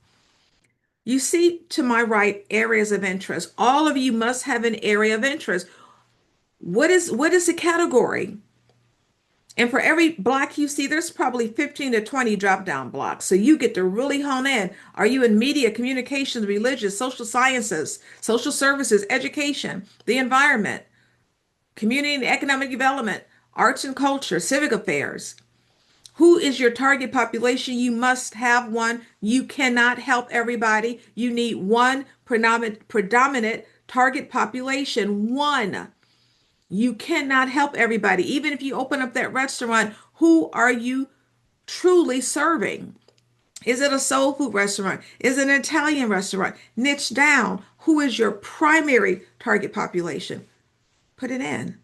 [SPEAKER 1] You see to my right areas of interest. All of you must have an area of interest. What is the category? And for every block you see, there's probably 15 to 20 drop-down blocks. So you get to really hone in. Are you in media, communications, religious, social sciences, social services, education, the environment, community and economic development, arts and culture, civic affairs? Who is your target population? You must have one. You cannot help everybody. You need one predominant target population. One. You cannot help everybody. Even if you open up that restaurant, who are you truly serving? Is it a soul food restaurant? Is it an Italian restaurant? Niche down. Who is your primary target population? Put it in.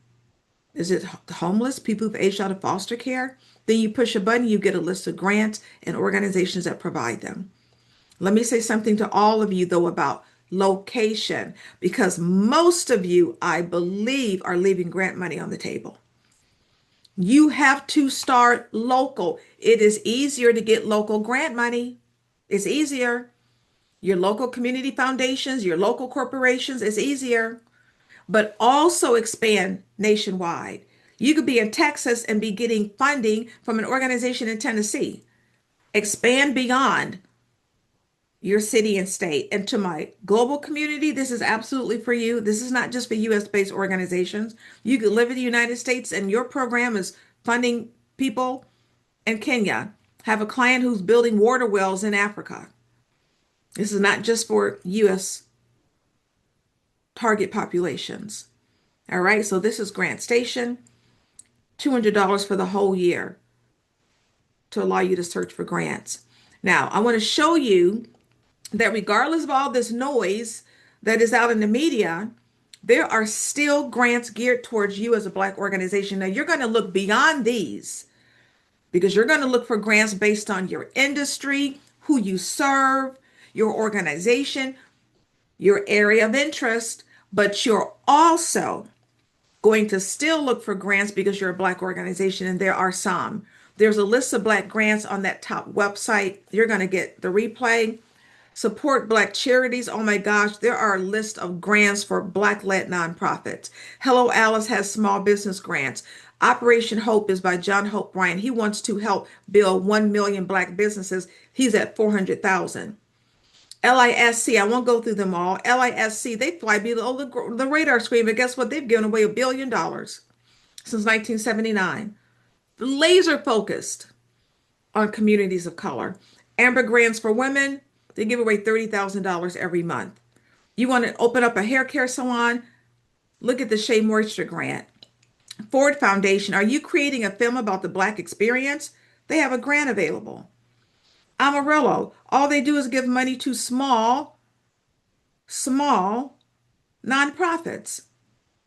[SPEAKER 1] Is it homeless, people who've aged out of foster care? Then you push a button, you get a list of grants and organizations that provide them. Let me say something to all of you, though, about location, because most of you, I believe, are leaving grant money on the table. You have to start local. It is easier to get local grant money. It's easier. Your local community foundations, your local corporations, it's easier, but also expand nationwide. You could be in Texas and be getting funding from an organization in Tennessee. Expand beyond your city and state. And to my global community, this is absolutely for you. This is not just for US based organizations. You could live in the United States and your program is funding people in Kenya. Have a client who's building water wells in Africa. This is not just for US target populations. All right, so this is Grant Station, $200 for the whole year to allow you to search for grants. Now, I want to show you that regardless of all this noise that is out in the media, there are still grants geared towards you as a Black organization. Now, you're going to look beyond these because you're going to look for grants based on your industry, who you serve, your organization, your area of interest, but you're also going to still look for grants because you're a Black organization, and there are some. There's a list of Black grants on that top website. You're going to get the replay. Support Black charities. Oh my gosh, there are a list of grants for Black-led nonprofits. Hello Alice has small business grants. Operation Hope is by John Hope Bryant. He wants to help build 1 million Black businesses. He's at 400,000. LISC, I won't go through them all. LISC, they fly below the radar screen, but guess what? They've given away $1 billion since 1979. Laser focused on communities of color. Amber Grants for Women, they give away $30,000 every month. You want to open up a hair care salon? Look at the Shea Moisture Grant. Ford Foundation, are you creating a film about the Black experience? They have a grant available. Amarillo, all they do is give money to small nonprofits.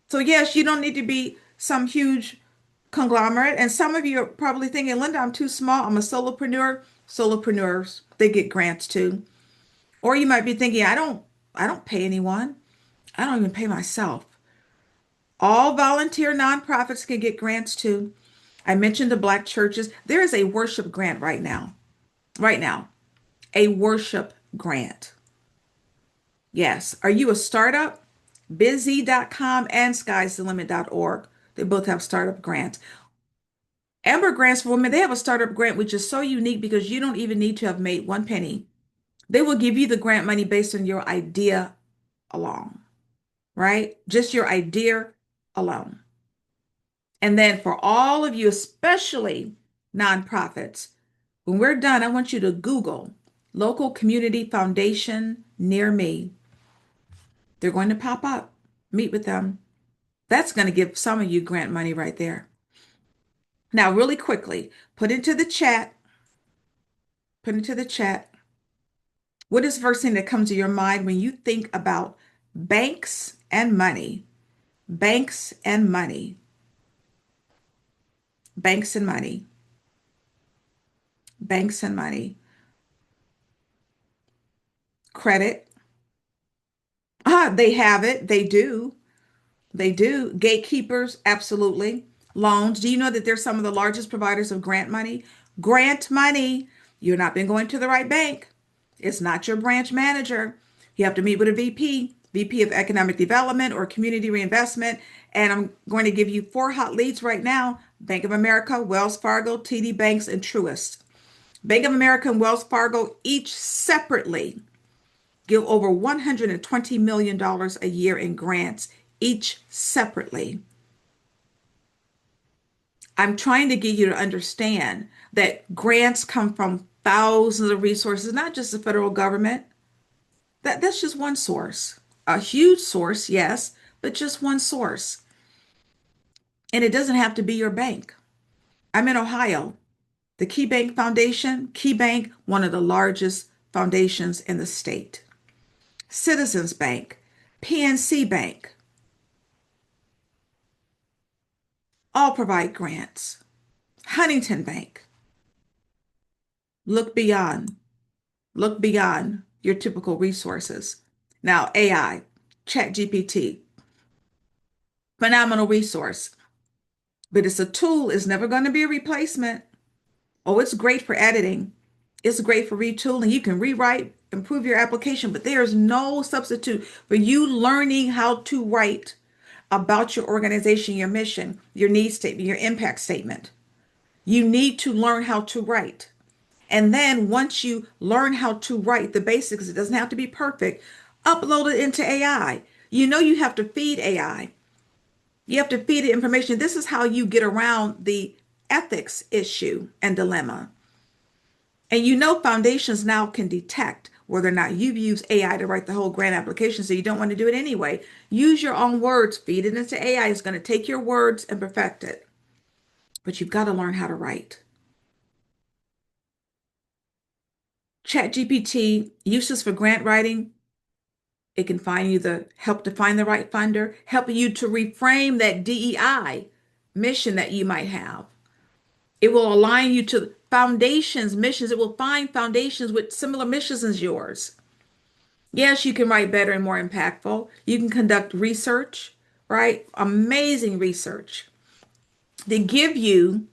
[SPEAKER 1] So yes, you don't need to be some huge conglomerate. And some of you are probably thinking, Linda, I'm too small. I'm a solopreneur. Solopreneurs, they get grants too. Or you might be thinking, I don't pay anyone. I don't even pay myself. All volunteer nonprofits can get grants too. I mentioned the Black churches. There is a worship grant right now. Right now, a worship grant. Yes. Are you a startup? Busy.com and skysthelimit.org. They both have startup grants. Amber Grants for Women, they have a startup grant which is so unique because you don't even need to have made one penny. They will give you the grant money based on your idea alone, right? Just your idea alone. And then for all of you, especially nonprofits, when we're done, I want you to Google local community foundation near me. They're going to pop up. Meet with them. That's going to give some of you grant money right there. Now, really quickly, put into the chat, what is the first thing that comes to your mind when you think about banks and money? Banks and money. Banks and money. Banks and money. Credit. They have it. They do. They do. Gatekeepers, absolutely. Loans. Do you know that they're some of the largest providers of grant money? Grant money. You've not been going to the right bank. It's not your branch manager. You have to meet with a VP of Economic Development or Community Reinvestment. And I'm going to give you 4 hot leads right now. Bank of America, Wells Fargo, TD Banks, and Truist. Bank of America and Wells Fargo each separately give over $120 million a year in grants, each separately. I'm trying to get you to understand that grants come from thousands of resources, not just the federal government. That's just one source. A huge source, yes, but just one source. And it doesn't have to be your bank. I'm in Ohio. The Key Bank Foundation, Key Bank, one of the largest foundations in the state. Citizens Bank, PNC Bank, all provide grants. Huntington Bank, look beyond. Look beyond your typical resources. Now, AI, ChatGPT, phenomenal resource, but it's a tool, it's never going to be a replacement. Oh, it's great for editing. It's great for retooling. You can rewrite, improve your application, but there is no substitute for you learning how to write about your organization, your mission, your need statement, your impact statement. You need to learn how to write. And then once you learn how to write the basics, it doesn't have to be perfect, upload it into AI. You know you have to feed AI. You have to feed it information. This is how you get around the ethics issue and dilemma. And you know foundations now can detect whether or not you've used AI to write the whole grant application, so you don't want to do it anyway. Use your own words, feed it into AI. It's going to take your words and perfect it. But you've got to learn how to write. ChatGPT uses for grant writing. It can find you the help to find the right funder, help you to reframe that DEI mission that you might have. It will align you to foundations, missions. It will find foundations with similar missions as yours. Yes, you can write better and more impactful. You can conduct research, right? Amazing research. They give you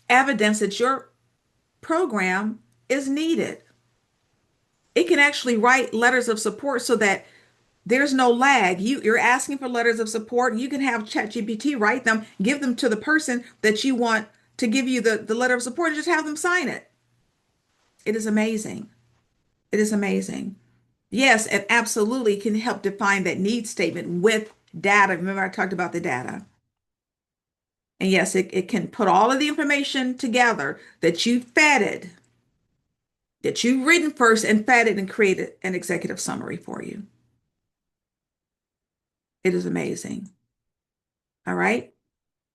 [SPEAKER 1] evidence that your program is needed. It can actually write letters of support so that there's no lag. You're asking for letters of support. You can have ChatGPT write them, give them to the person that you want to give you the letter of support, and just have them sign it. It is amazing. It is amazing. Yes, it absolutely can help define that need statement with data. Remember, I talked about the data. And yes, it can put all of the information together that you vetted, that you've written first and vetted and created an executive summary for you. It is amazing. All right.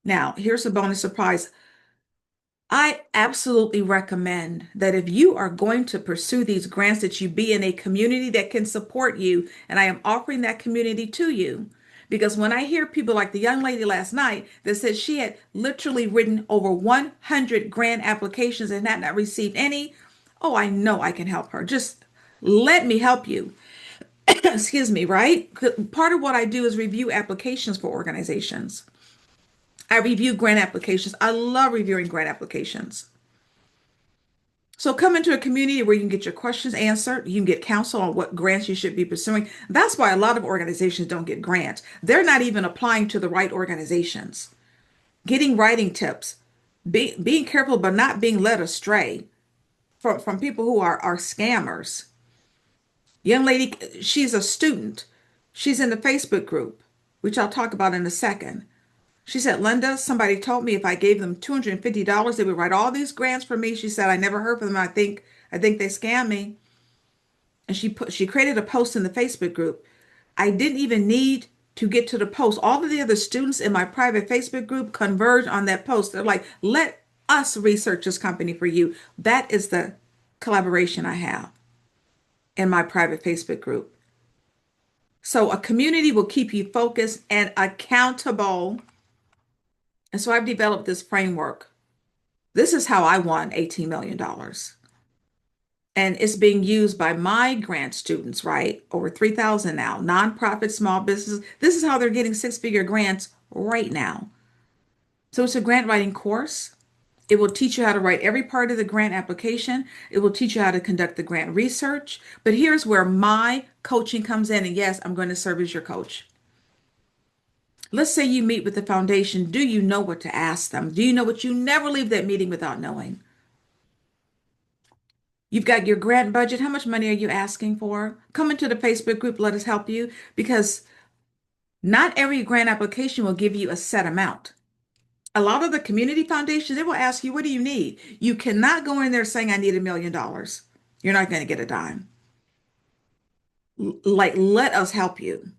[SPEAKER 1] Now, here's a bonus surprise. I absolutely recommend that if you are going to pursue these grants, that you be in a community that can support you. And I am offering that community to you. Because when I hear people like the young lady last night that said she had literally written over 100 grant applications and had not received any, oh, I know I can help her. Just let me help you. Excuse me, right? Part of what I do is review applications for organizations. I review grant applications. I love reviewing grant applications. So come into a community where you can get your questions answered. You can get counsel on what grants you should be pursuing. That's why a lot of organizations don't get grants. They're not even applying to the right organizations. Getting writing tips, being careful but not being led astray from people who are scammers. Young lady, she's a student. She's in the Facebook group, which I'll talk about in a second. She said, Linda, somebody told me if I gave them $250, they would write all these grants for me. She said, I never heard from them. I think they scammed me. And she created a post in the Facebook group. I didn't even need to get to the post. All of the other students in my private Facebook group converged on that post. They're like, let us research this company for you. That is the collaboration I have in my private Facebook group. So a community will keep you focused and accountable. And so I've developed this framework. This is how I won $18 million. And it's being used by my grant students, right? Over 3,000 now, nonprofit, small businesses. This is how they're getting six-figure grants right now. So it's a grant writing course. It will teach you how to write every part of the grant application. It will teach you how to conduct the grant research. But here's where my coaching comes in. And yes, I'm going to serve as your coach. Let's say you meet with the foundation. Do you know what to ask them? Do you know what you never leave that meeting without knowing? You've got your grant budget. How much money are you asking for? Come into the Facebook group. Let us help you because not every grant application will give you a set amount. A lot of the community foundations, they will ask you, what do you need? You cannot go in there saying, I need $1 million. You're not going to get a dime. Like, let us help you.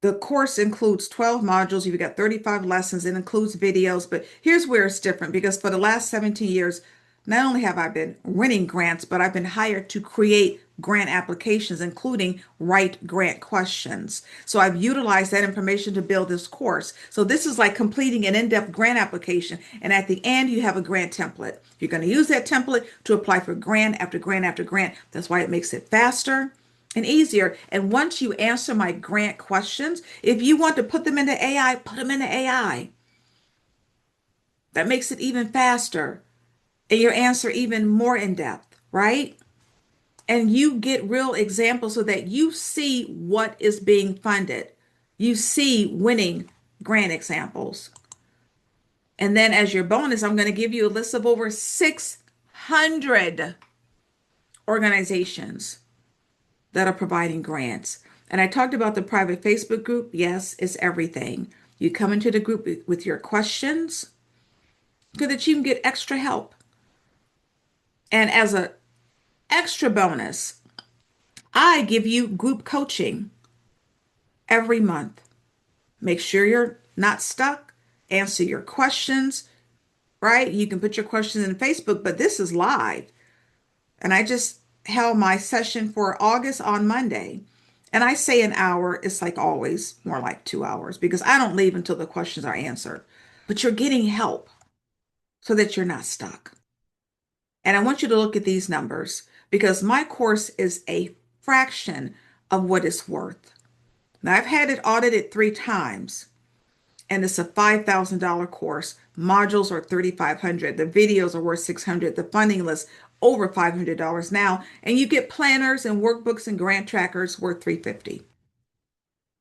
[SPEAKER 1] The course includes 12 modules. You've got 35 lessons. It includes videos, but here's where it's different because for the last 17 years, not only have I been winning grants, but I've been hired to create grant applications, including write grant questions. So I've utilized that information to build this course. So this is like completing an in-depth grant application. And at the end, you have a grant template. You're going to use that template to apply for grant after grant after grant. That's why it makes it faster and easier. And once you answer my grant questions, if you want to put them into AI, put them into AI. That makes it even faster and your answer even more in depth, right? And you get real examples so that you see what is being funded. You see winning grant examples. And then as your bonus, I'm going to give you a list of over 600 organizations that are providing grants. And I talked about the private Facebook group. Yes, it's everything. You come into the group with your questions so that you can get extra help. And as an extra bonus, I give you group coaching every month. Make sure you're not stuck. Answer your questions, right? You can put your questions in Facebook, but this is live. And I just held my session for August on Monday. And I say an hour, it's like always more like 2 hours because I don't leave until the questions are answered. But you're getting help so that you're not stuck. And I want you to look at these numbers because my course is a fraction of what it's worth. Now, I've had it audited 3 times, and it's a $5,000 course. Modules are $3,500. The videos are worth $600. The funding list over $500 now, and you get planners and workbooks and grant trackers worth $350.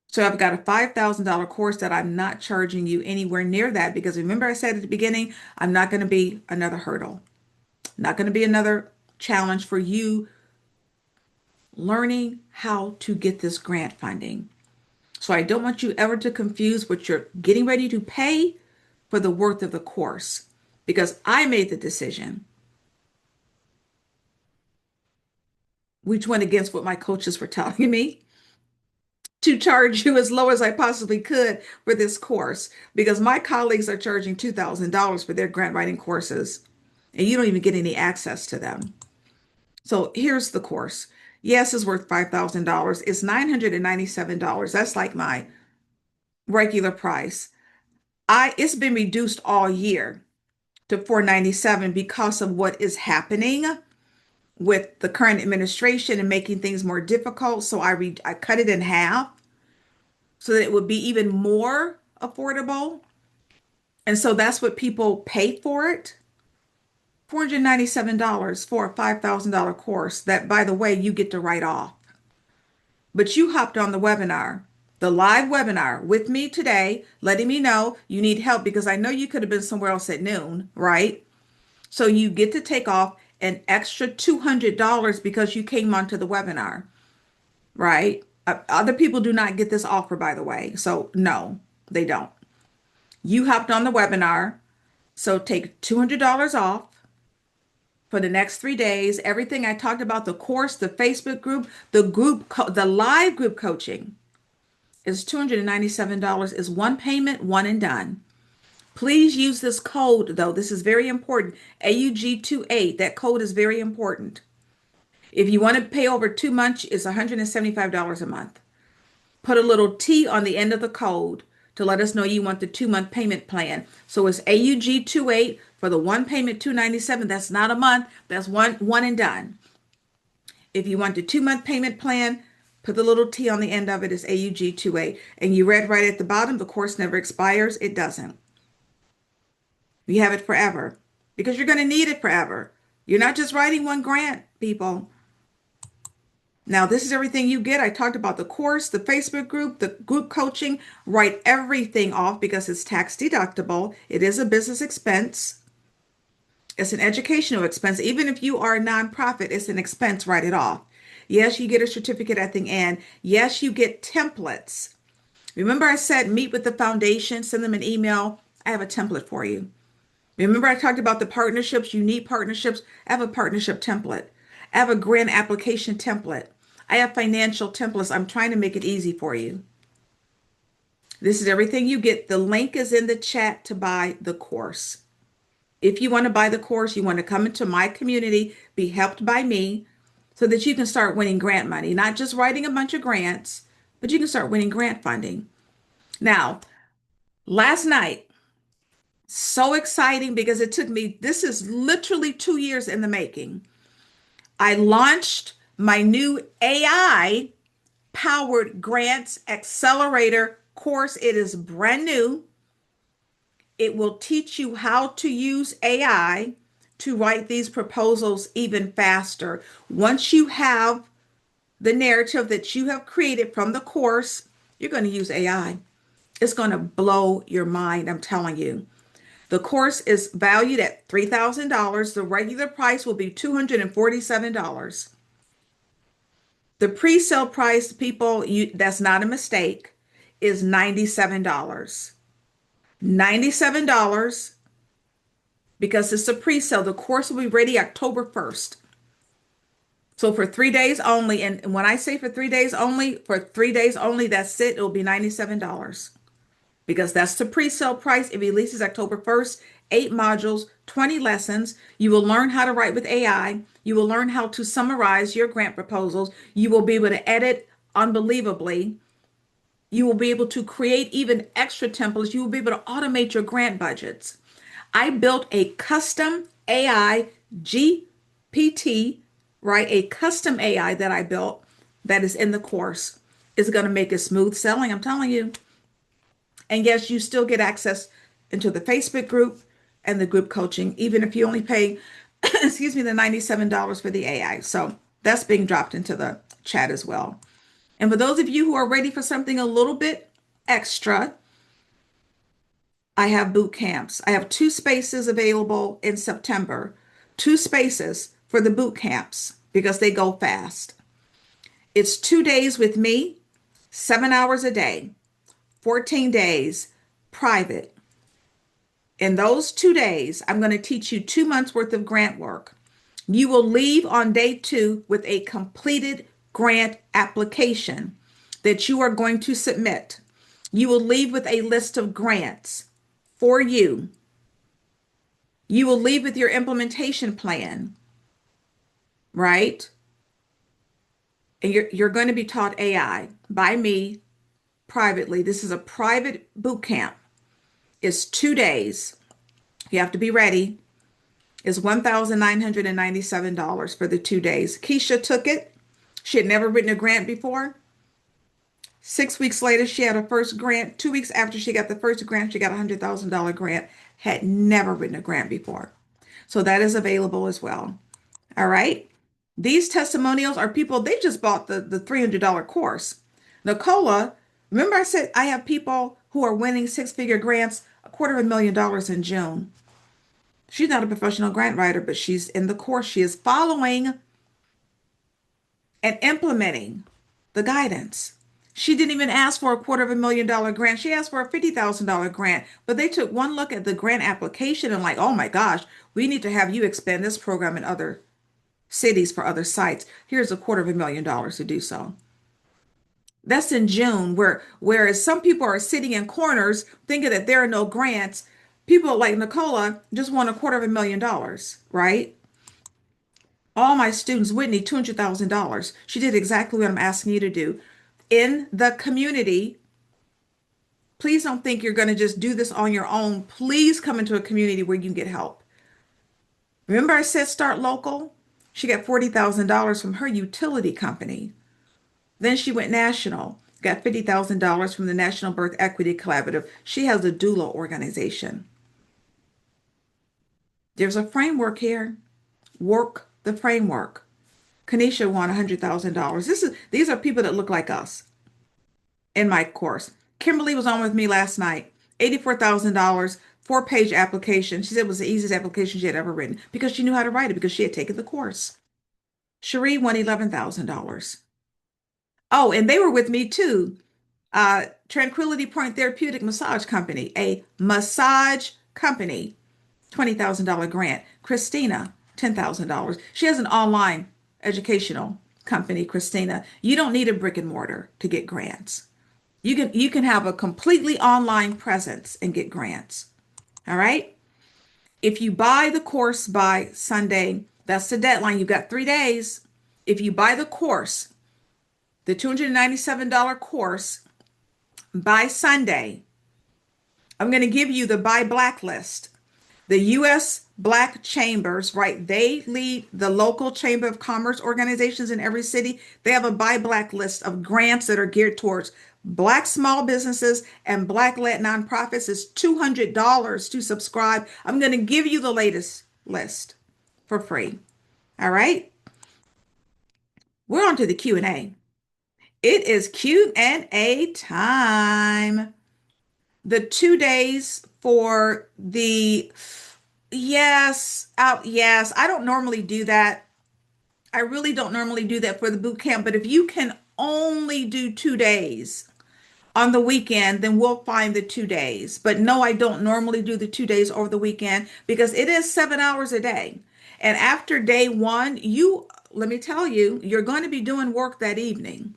[SPEAKER 1] So I've got a $5,000 course that I'm not charging you anywhere near that because remember I said at the beginning, I'm not going to be another hurdle. Not going to be another challenge for you learning how to get this grant funding. So I don't want you ever to confuse what you're getting ready to pay for the worth of the course because I made the decision, which went against what my coaches were telling me, to charge you as low as I possibly could for this course because my colleagues are charging $2,000 for their grant writing courses and you don't even get any access to them. So here's the course. Yes, it's worth $5,000. It's $997. That's like my regular price. It's been reduced all year to $497 because of what is happening with the current administration and making things more difficult. So I cut it in half so that it would be even more affordable. And so that's what people pay for it. $497 for a $5,000 course that, by the way, you get to write off. But you hopped on the live webinar with me today, letting me know you need help because I know you could have been somewhere else at noon, right? So you get to take off an extra $200 because you came onto the webinar, right? Other people do not get this offer, by the way. So no, they don't. You hopped on the webinar, so take $200 off for the next 3 days. Everything I talked about, the course, the Facebook group, the live group coaching is $297 is one payment, one and done. Please use this code though. This is very important. AUG28. That code is very important. If you want to pay over 2 months, it's $175 a month. Put a little T on the end of the code to let us know you want the 2-month payment plan. So it's AUG28 for the one payment, $297. That's not a month. That's one and done. If you want the 2-month payment plan, put the little T on the end of it. It's AUG28. And you read right at the bottom, the course never expires. It doesn't. You have it forever because you're going to need it forever. You're not just writing one grant, people. Now, this is everything you get. I talked about the course, the Facebook group, the group coaching. Write everything off because it's tax deductible. It is a business expense. It's an educational expense. Even if you are a nonprofit, it's an expense. Write it off. Yes, you get a certificate at the end. Yes, you get templates. Remember I said meet with the foundation, send them an email. I have a template for you. Remember I talked about the partnerships. You need partnerships. I have a partnership template. I have a grant application template. I have financial templates. I'm trying to make it easy for you. This is everything you get. The link is in the chat to buy the course. If you want to buy the course, you want to come into my community, be helped by me so that you can start winning grant money, not just writing a bunch of grants, but you can start winning grant funding. Now, last night, so exciting because it took me, this is literally 2 years in the making. I launched my new AI powered grants accelerator course. It is brand new. It will teach you how to use AI to write these proposals even faster. Once you have the narrative that you have created from the course, you're going to use AI. It's going to blow your mind, I'm telling you. The course is valued at $3,000. The regular price will be $247. The pre-sale price, people, that's not a mistake, is $97. $97 because it's a pre-sale. The course will be ready October 1st. So for 3 days only, and when I say for 3 days only, for 3 days only, that's it. It'll be $97 because that's the pre-sale price. It releases October 1st, 8 modules, 20 lessons. You will learn how to write with AI. You will learn how to summarize your grant proposals. You will be able to edit unbelievably. You will be able to create even extra templates. You will be able to automate your grant budgets. I built a custom AI GPT, right? A custom AI that I built that is in the course. Is going to make it smooth selling, I'm telling you. And yes, you still get access into the Facebook group and the group coaching, even if you only pay, excuse me, the $97 for the AI. So that's being dropped into the chat as well. And for those of you who are ready for something a little bit extra, I have boot camps. I have 2 spaces available in September, 2 spaces for the boot camps because they go fast. It's 2 days with me, 7 hours a day, 14 days private. In those 2 days, I'm going to teach you 2 months worth of grant work. You will leave on day 2 with a completed grant application that you are going to submit. You will leave with a list of grants for you. You will leave with your implementation plan, right? And you're going to be taught AI by me privately. This is a private boot camp. It's 2 days. You have to be ready. It's $1,997 for the 2 days. Keisha took it. She had never written a grant before. 6 weeks later, she had her first grant. 2 weeks after she got the first grant, she got a $100,000 grant. Had never written a grant before. So that is available as well. All right. These testimonials are people, they just bought the $300 course. Nicola, remember I said I have people who are winning 6-figure grants, $250,000 in June. She's not a professional grant writer, but she's in the course. She is following and implementing the guidance. She didn't even ask for a $250,000 grant. She asked for a $50,000 grant, but they took one look at the grant application and like, oh my gosh, we need to have you expand this program in other cities for other sites. Here's a $250,000 to do so. That's in June, whereas some people are sitting in corners thinking that there are no grants. People like Nicola just want a $250,000, right? All my students, Whitney, $200,000. She did exactly what I'm asking you to do. In the community, please don't think you're going to just do this on your own. Please come into a community where you can get help. Remember I said start local? She got $40,000 from her utility company. Then she went national, got $50,000 from the National Birth Equity Collaborative. She has a doula organization. There's a framework here. Work the framework. Kanisha won $100,000. These are people that look like us in my course. Kimberly was on with me last night. $84,000, 4-page application. She said it was the easiest application she had ever written because she knew how to write it because she had taken the course. Cherie won $11,000. Oh, and they were with me too. Tranquility Point Therapeutic Massage Company, a massage company, $20,000 grant. Christina, $10,000. She has an online educational company, Christina. You don't need a brick and mortar to get grants. You can have a completely online presence and get grants. All right? If you buy the course by Sunday, that's the deadline. You've got 3 days. If you buy the course, the $297 course by Sunday, I'm going to give you the buy blacklist. The U.S. Black Chambers, right? They lead the local Chamber of Commerce organizations in every city. They have a buy black list of grants that are geared towards Black small businesses and Black led nonprofits. It's $200 to subscribe. I'm going to give you the latest list for free. All right. We're on to the Q&A. It is Q&A time. The 2 days for the yes, I don't normally do that. I really don't normally do that for the boot camp, but if you can only do 2 days on the weekend, then we'll find the 2 days. But no, I don't normally do the 2 days over the weekend because it is 7 hours a day. And after day one, let me tell you, you're going to be doing work that evening.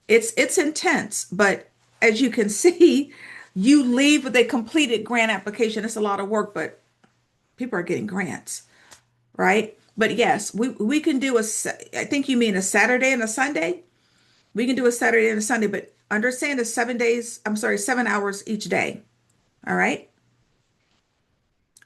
[SPEAKER 1] It's intense, but as you can see, you leave with a completed grant application. It's a lot of work, but people are getting grants, right? But yes, we can do I think you mean a Saturday and a Sunday. We can do a Saturday and a Sunday, but understand it's 7 days, I'm sorry, 7 hours each day. All right.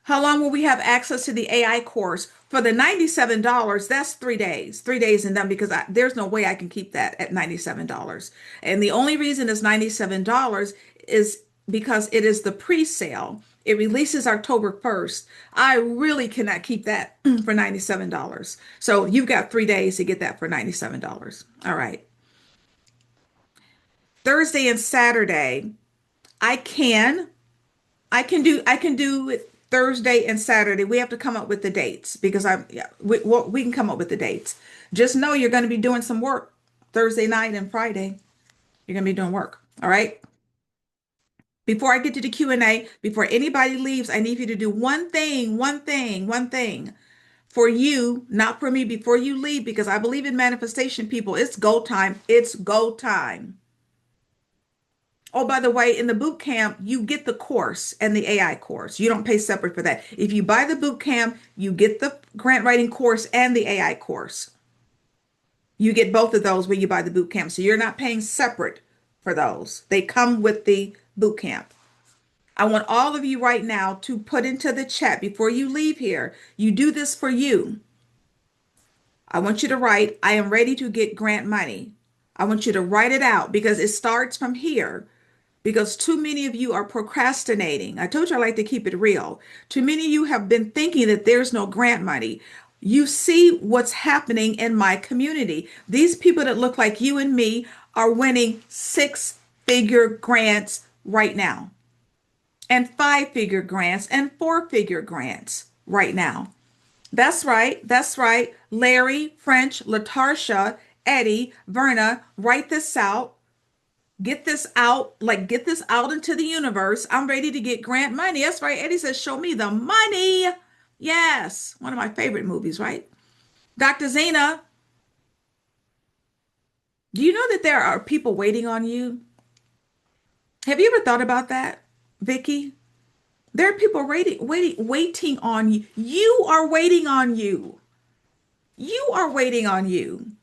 [SPEAKER 1] How long will we have access to the AI course? For the $97, that's 3 days, 3 days and done because there's no way I can keep that at $97. And the only reason it's $97 is because it is the pre-sale. It releases October 1st. I really cannot keep that for $97. So you've got 3 days to get that for $97. All right. Thursday and Saturday, I can. I can do it Thursday and Saturday. We have to come up with the dates because yeah, we can come up with the dates. Just know you're going to be doing some work Thursday night and Friday. You're going to be doing work. All right. Before I get to the Q&A, before anybody leaves, I need you to do one thing for you, not for me, before you leave, because I believe in manifestation, people. It's go time. It's go time. Oh, by the way, in the boot camp, you get the course and the AI course. You don't pay separate for that. If you buy the boot camp, you get the grant writing course and the AI course. You get both of those when you buy the boot camp. So you're not paying separate for those. They come with the boot camp. I want all of you right now to put into the chat before you leave here. You do this for you. I want you to write, I am ready to get grant money. I want you to write it out because it starts from here. Because too many of you are procrastinating. I told you I like to keep it real. Too many of you have been thinking that there's no grant money. You see what's happening in my community. These people that look like you and me are winning six-figure grants right now, and five-figure grants and four-figure grants right now. That's right. That's right. Larry, French, Latarsha, Eddie, Verna, write this out. Get this out, like get this out into the universe. I'm ready to get grant money. That's right. Eddie says, show me the money. Yes. One of my favorite movies, right? Dr. Zena, do you know that there are people waiting on you? Have you ever thought about that, Vicky? There are people waiting on you. You are waiting on you. You are waiting on you.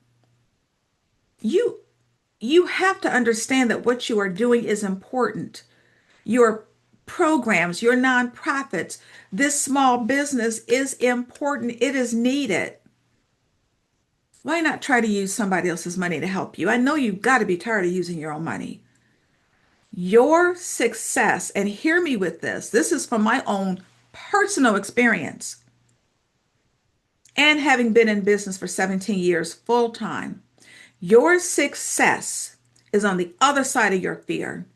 [SPEAKER 1] You you have to understand that what you are doing is important. Your programs, your nonprofits, this small business is important. It is needed. Why not try to use somebody else's money to help you? I know you've got to be tired of using your own money. Your success, and hear me with this is from my own personal experience and having been in business for 17 years full time. Your success is on the other side of your fear.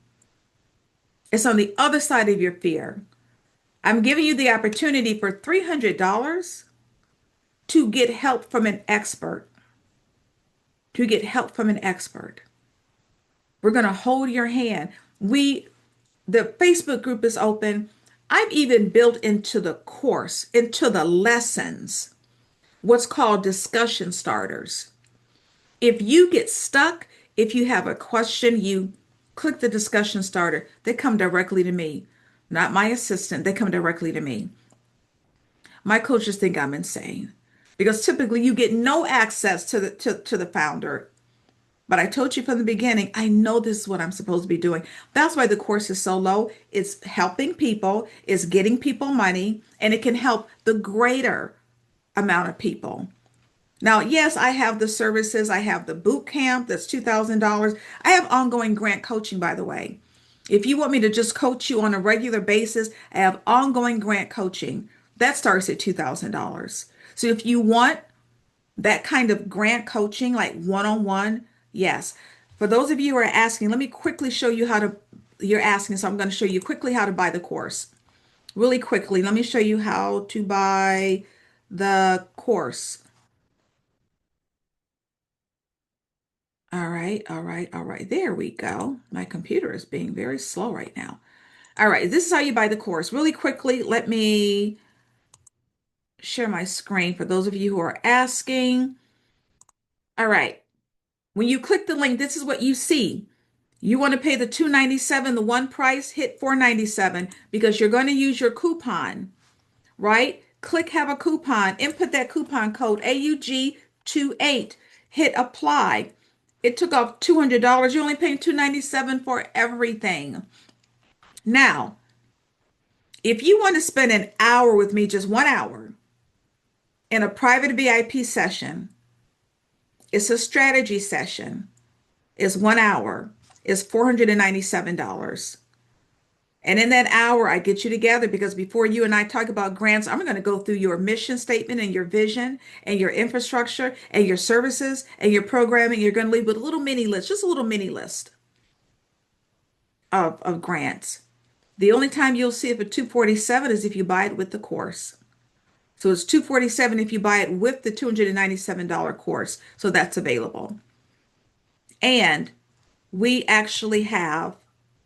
[SPEAKER 1] It's on the other side of your fear. I'm giving you the opportunity for $300 to get help from an expert. To get help from an expert. We're going to hold your hand. The Facebook group is open. I've even built into the course, into the lessons, what's called discussion starters. If you get stuck, if you have a question, you click the discussion starter. They come directly to me, not my assistant. They come directly to me. My coaches think I'm insane. because typically you get no access to the founder. But I told you from the beginning, I know this is what I'm supposed to be doing. That's why the course is so low. It's helping people, it's getting people money, and it can help the greater amount of people. Now, yes, I have the services. I have the boot camp that's $2,000. I have ongoing grant coaching, by the way. If you want me to just coach you on a regular basis, I have ongoing grant coaching. That starts at $2,000. So if you want that kind of grant coaching, like one-on-one, yes. For those of you who are asking, let me quickly show you how to, you're asking, so I'm going to show you quickly how to buy the course. Really quickly, let me show you how to buy the course. All right, all right, all right. There we go. My computer is being very slow right now. All right, this is how you buy the course. Really quickly, let me share my screen for those of you who are asking. All right, when you click the link, this is what you see. You want to pay the $297, the one price, hit $497 because you're going to use your coupon, right? Click have a coupon, input that coupon code AUG28, hit apply. It took off $200. You're only paying $297 for everything. Now, if you want to spend an hour with me, just 1 hour, in a private VIP session, it's a strategy session, it's 1 hour, it's $497. And in that hour, I get you together because before you and I talk about grants, I'm going to go through your mission statement and your vision and your infrastructure and your services and your programming. You're going to leave with a little mini list, just a little mini list of grants. The only time you'll see it for 247 is if you buy it with the course. So it's 247 if you buy it with the $297 course. So that's available. And we actually have,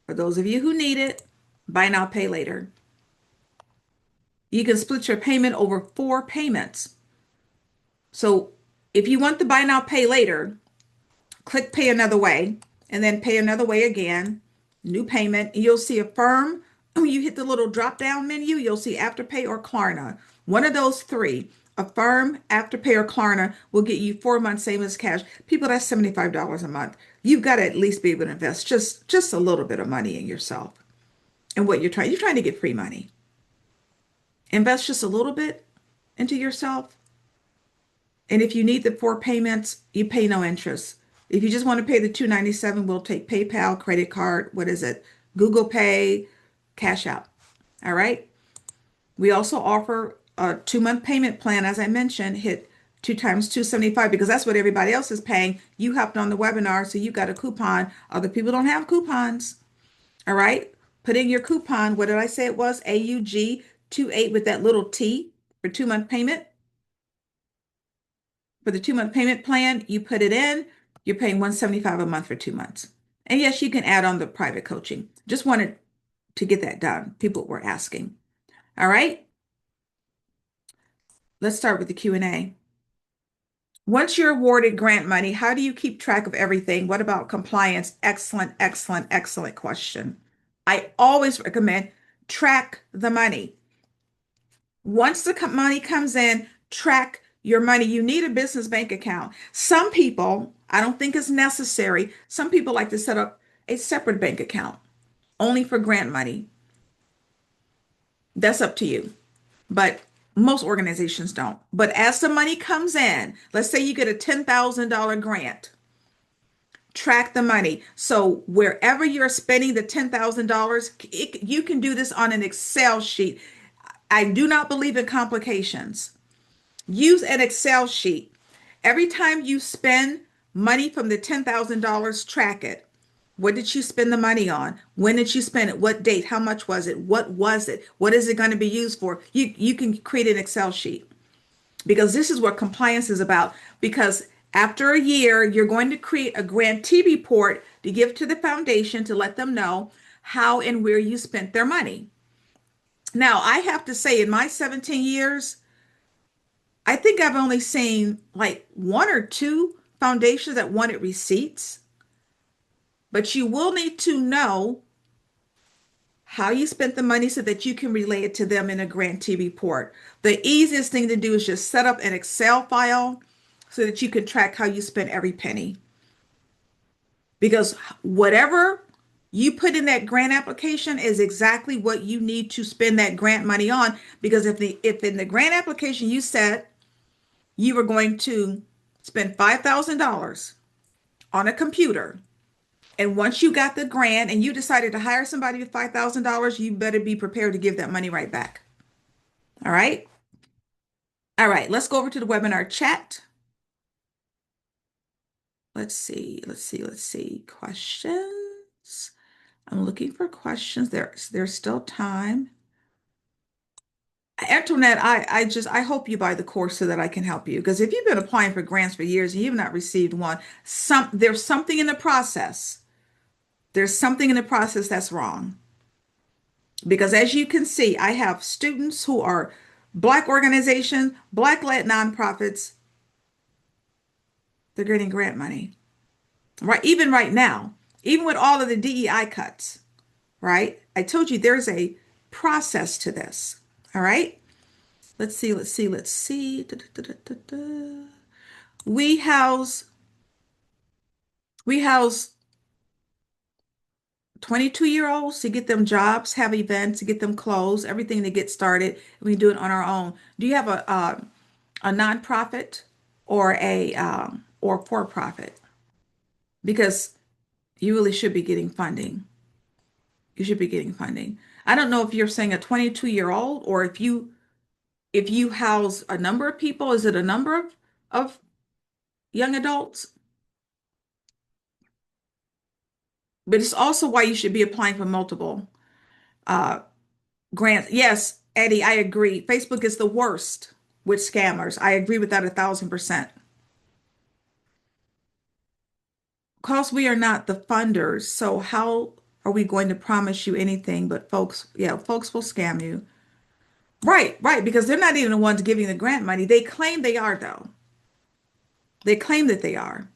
[SPEAKER 1] for those of you who need it, buy now, pay later. You can split your payment over 4 payments. So if you want the buy now, pay later, click pay another way and then pay another way again, new payment. You'll see Affirm. When you hit the little drop down menu, you'll see Afterpay or Klarna. One of those three, Affirm, Afterpay, or Klarna, will get you 4 months savings cash. People, that's $75 a month. You've got to at least be able to invest just a little bit of money in yourself. And what you're trying to get free money. Invest just a little bit into yourself. And if you need the 4 payments, you pay no interest. If you just want to pay the 297, we'll take PayPal, credit card, what is it? Google Pay, Cash App. All right. We also offer a 2 month payment plan. As I mentioned, hit 2 times 275 because that's what everybody else is paying. You hopped on the webinar, so you got a coupon. Other people don't have coupons. All right. Put in your coupon. What did I say it was? AUG28 with that little T for 2 month payment. For the 2 month payment plan, you put it in, you're paying 175 a month for 2 months. And yes, you can add on the private coaching. Just wanted to get that done. People were asking. All right, let's start with the Q&A. Once you're awarded grant money, how do you keep track of everything? What about compliance? Excellent, excellent, excellent question. I always recommend track the money. Once the money comes in, track your money. You need a business bank account. Some people, I don't think it's necessary. Some people like to set up a separate bank account only for grant money. That's up to you. But most organizations don't. But as the money comes in, let's say you get a $10,000 grant, track the money. So wherever you're spending the $10,000, you can do this on an Excel sheet. I do not believe in complications. Use an Excel sheet. Every time you spend money from the $10,000, track it. What did you spend the money on? When did you spend it? What date? How much was it? What was it? What is it going to be used for? You can create an Excel sheet because this is what compliance is about. Because after a year, you're going to create a grantee report to give to the foundation to let them know how and where you spent their money. Now, I have to say, in my 17 years, I think I've only seen like 1 or 2 foundations that wanted receipts, but you will need to know how you spent the money so that you can relay it to them in a grantee report. The easiest thing to do is just set up an Excel file so that you can track how you spent every penny. Because whatever you put in that grant application is exactly what you need to spend that grant money on. Because if in the grant application you said you were going to spend $5,000 on a computer, and once you got the grant and you decided to hire somebody with $5,000, you better be prepared to give that money right back. All right. All right. Let's go over to the webinar chat. Let's see. Questions. I'm looking for questions. There's still time. Antoinette, I hope you buy the course so that I can help you. Because if you've been applying for grants for years and you've not received one, there's something in the process. There's something in the process that's wrong. Because as you can see, I have students who are Black organizations, Black-led nonprofits. They're getting grant money, right? Even right now, even with all of the DEI cuts, right? I told you there's a process to this. All right. Let's see. We house we house 22-year-olds to get them jobs, have events to get them clothes, everything to get started. We do it on our own. Do you have a nonprofit or a or for profit? Because you really should be getting funding. You should be getting funding. I don't know if you're saying a 22-year-old or if you house a number of people. Is it a number of young adults? But it's also why you should be applying for multiple uh, grants. Yes, Eddie, I agree. Facebook is the worst with scammers. I agree with that 1,000%. Because we are not the funders, so how are we going to promise you anything? But folks, yeah, folks will scam you. Right, right, because they're not even the ones giving the grant money. They claim they are, though. They claim that they are.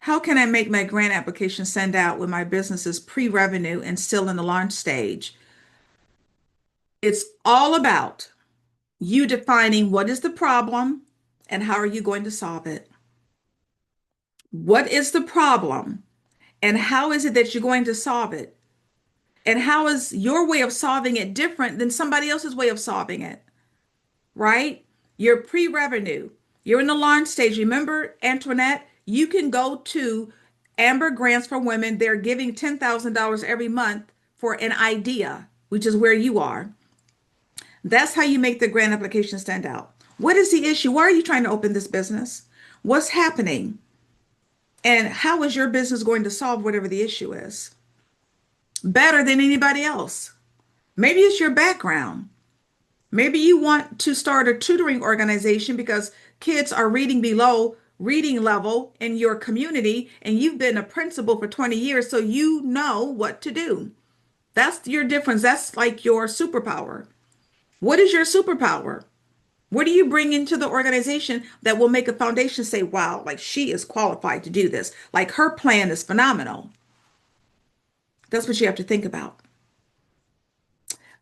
[SPEAKER 1] How can I make my grant application send out when my business is pre-revenue and still in the launch stage? It's all about you defining what is the problem and how are you going to solve it. What is the problem and how is it that you're going to solve it? And how is your way of solving it different than somebody else's way of solving it? Right? You're pre-revenue. You're in the launch stage. Remember, Antoinette, you can go to Amber Grants for Women. They're giving $10,000 every month for an idea, which is where you are. That's how you make the grant application stand out. What is the issue? Why are you trying to open this business? What's happening? And how is your business going to solve whatever the issue is? Better than anybody else. Maybe it's your background. Maybe you want to start a tutoring organization because kids are reading below reading level in your community and you've been a principal for 20 years, so you know what to do. That's your difference. That's like your superpower. What is your superpower? What do you bring into the organization that will make a foundation say, wow, like she is qualified to do this? Like her plan is phenomenal. That's what you have to think about.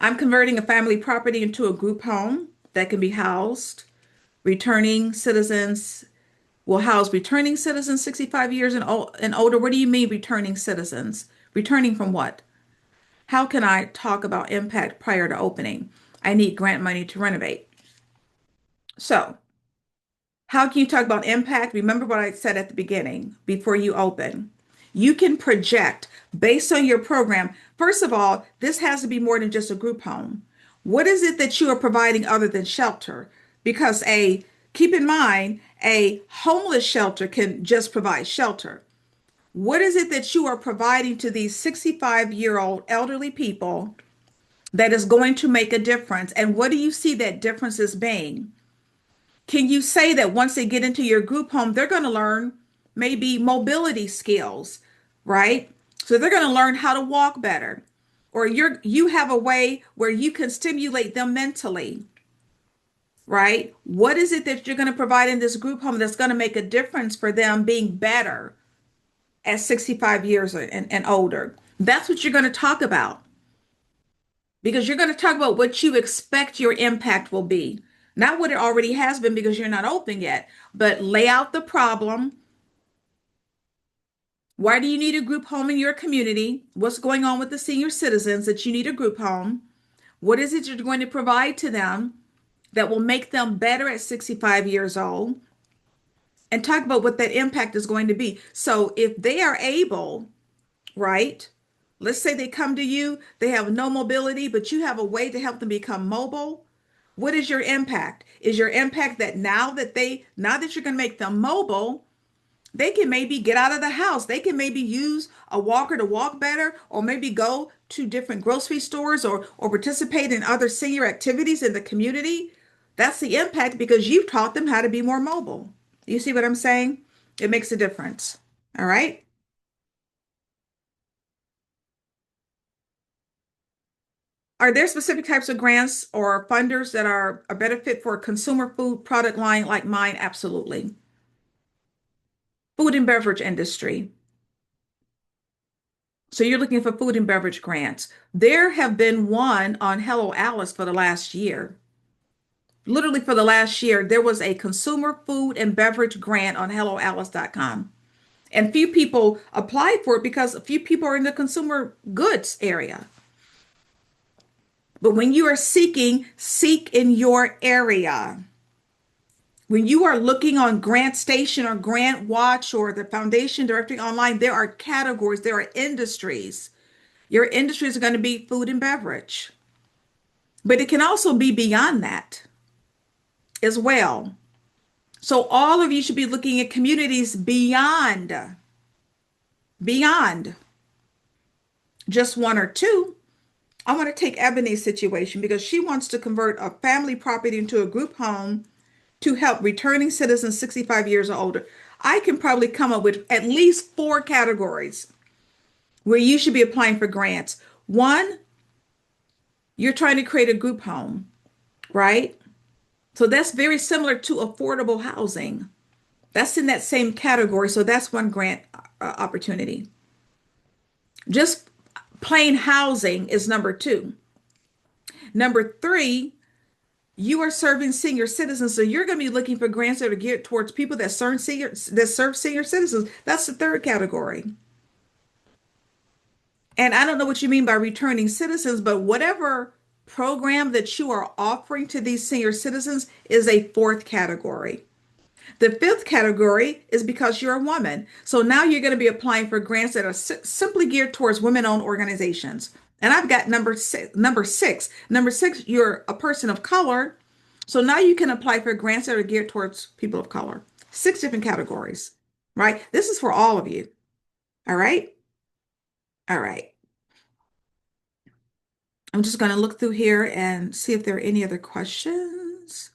[SPEAKER 1] I'm converting a family property into a group home that can be housed. Returning citizens will house returning citizens 65 years and older. What do you mean returning citizens? Returning from what? How can I talk about impact prior to opening? I need grant money to renovate. So, how can you talk about impact? Remember what I said at the beginning before you open. You can project based on your program. First of all, this has to be more than just a group home. What is it that you are providing other than shelter? Because keep in mind, a homeless shelter can just provide shelter. What is it that you are providing to these 65-year-old elderly people that is going to make a difference? And what do you see that difference as being? Can you say that once they get into your group home, they're going to learn maybe mobility skills, right? So they're going to learn how to walk better, or you have a way where you can stimulate them mentally, right? What is it that you're going to provide in this group home that's going to make a difference for them being better? at 65 years and older. That's what you're going to talk about because you're going to talk about what you expect your impact will be, not what it already has been because you're not open yet, but lay out the problem. Why do you need a group home in your community? What's going on with the senior citizens that you need a group home? What is it you're going to provide to them that will make them better at 65 years old? And talk about what that impact is going to be. So if they are able, right? Let's say they come to you, they have no mobility, but you have a way to help them become mobile. What is your impact? Is your impact that now that you're going to make them mobile, they can maybe get out of the house. They can maybe use a walker to walk better, or maybe go to different grocery stores or participate in other senior activities in the community. That's the impact because you've taught them how to be more mobile. You see what I'm saying? It makes a difference. All right. Are there specific types of grants or funders that are a better fit for a consumer food product line like mine? Absolutely. Food and beverage industry. So you're looking for food and beverage grants. There have been one on Hello Alice for the last year. Literally for the last year, there was a consumer food and beverage grant on helloalice.com. And few people applied for it because a few people are in the consumer goods area. But when you are seeking, seek in your area. When you are looking on Grant Station or Grant Watch or the Foundation Directory online, there are categories, there are industries. Your industries are going to be food and beverage, but it can also be beyond that as well. So all of you should be looking at communities beyond just one or two. I want to take Ebony's situation because she wants to convert a family property into a group home to help returning citizens 65 years or older. I can probably come up with at least four categories where you should be applying for grants. One, you're trying to create a group home, right? So that's very similar to affordable housing. That's in that same category. So that's one grant opportunity. Just plain housing is number two. Number three, you are serving senior citizens, so you're going to be looking for grants that are geared towards people that serve senior citizens. That's the third category. And I don't know what you mean by returning citizens, but whatever program that you are offering to these senior citizens is a fourth category. The fifth category is because you're a woman. So now you're going to be applying for grants that are simply geared towards women-owned organizations. And I've got number six, number six. Number six, you're a person of color. So now you can apply for grants that are geared towards people of color. Six different categories, right? This is for all of you. All right. All right. I'm just going to look through here and see if there are any other questions.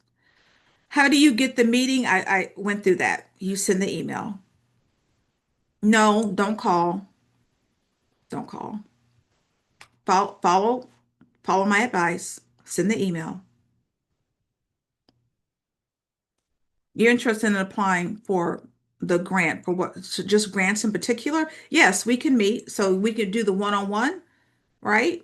[SPEAKER 1] How do you get the meeting? I went through that. You send the email. No, don't call. Don't call. Follow my advice. Send the email. You're interested in applying for the grant for what? So just grants in particular? Yes, we can meet. So we could do the one-on-one, right?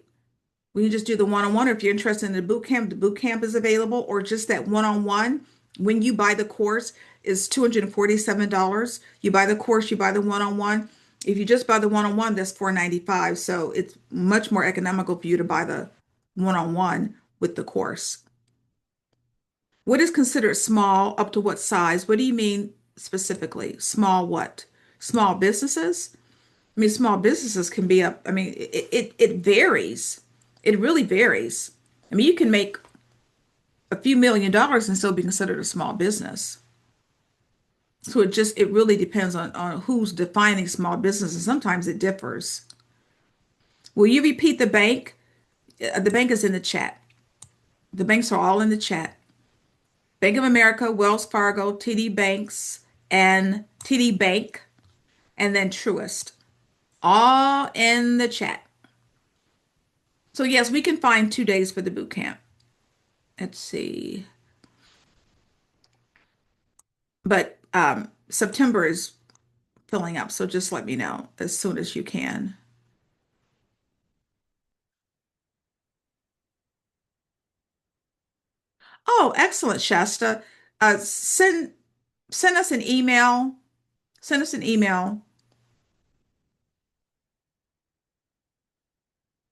[SPEAKER 1] We can just do the one-on-one. Or if you're interested in the boot camp is available, or just that one-on-one. When you buy the course, is $247. You buy the course, you buy the one-on-one. If you just buy the one-on-one, that's $495. So it's much more economical for you to buy the one-on-one with the course. What is considered small? Up to what size? What do you mean specifically? Small what? Small businesses? I mean, small businesses can be up. I mean, it varies. It really varies. I mean, you can make a few $1 million and still be considered a small business. So it really depends on who's defining small business, and sometimes it differs. Will you repeat the bank? The bank is in the chat. The banks are all in the chat. Bank of America, Wells Fargo, TD Banks, and TD Bank, and then Truist. All in the chat. So yes, we can find 2 days for the boot camp. Let's see. But September is filling up. So just let me know as soon as you can. Oh, excellent, Shasta. Send us an email. Send us an email.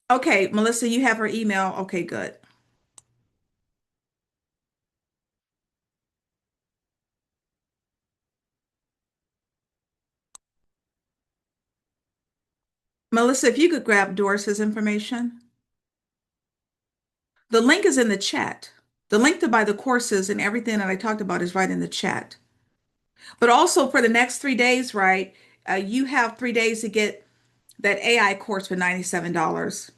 [SPEAKER 1] Okay, Melissa, you have her email. Okay, good. Melissa, if you could grab Doris's information. The link is in the chat. The link to buy the courses and everything that I talked about is right in the chat. But also for the next 3 days, right? You have 3 days to get that AI course for $97.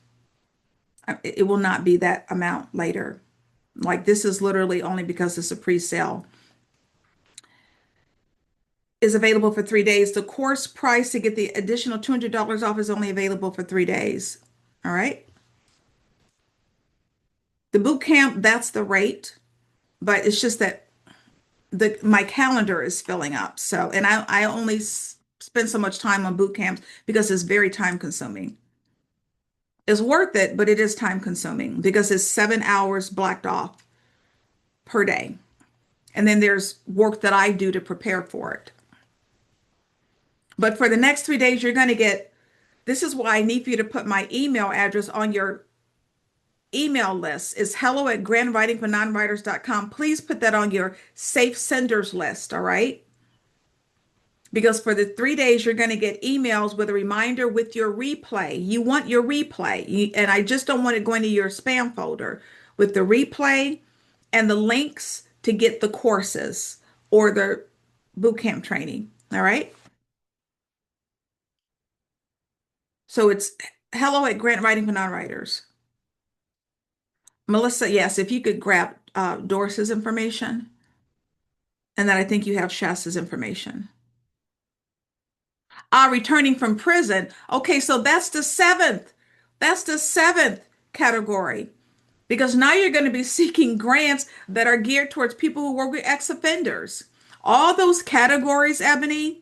[SPEAKER 1] It will not be that amount later. Like this is literally only because it's a pre-sale. Is available for 3 days. The course price to get the additional $200 off is only available for 3 days. All right. The boot camp, that's the rate, but it's just that the my calendar is filling up. So, and I only spend so much time on boot camps because it's very time consuming. It's worth it, but it is time consuming because it's 7 hours blocked off per day. And then there's work that I do to prepare for it. But for the next 3 days, you're going to get, this is why I need for you to put my email address on your email list. Is hello at grandwritingfornonwriters.com. Please put that on your safe senders list. All right. Because for the 3 days, you're going to get emails with a reminder with your replay. You want your replay. And I just don't want it going to your spam folder with the replay and the links to get the courses or the bootcamp training. All right. So it's hello at Grant Writing for Non-Writers. Melissa, yes, if you could grab Doris's information, and then I think you have Shasta's information. Returning from prison. Okay, so that's the seventh. That's the seventh category. Because now you're going to be seeking grants that are geared towards people who work with ex-offenders. All those categories, Ebony,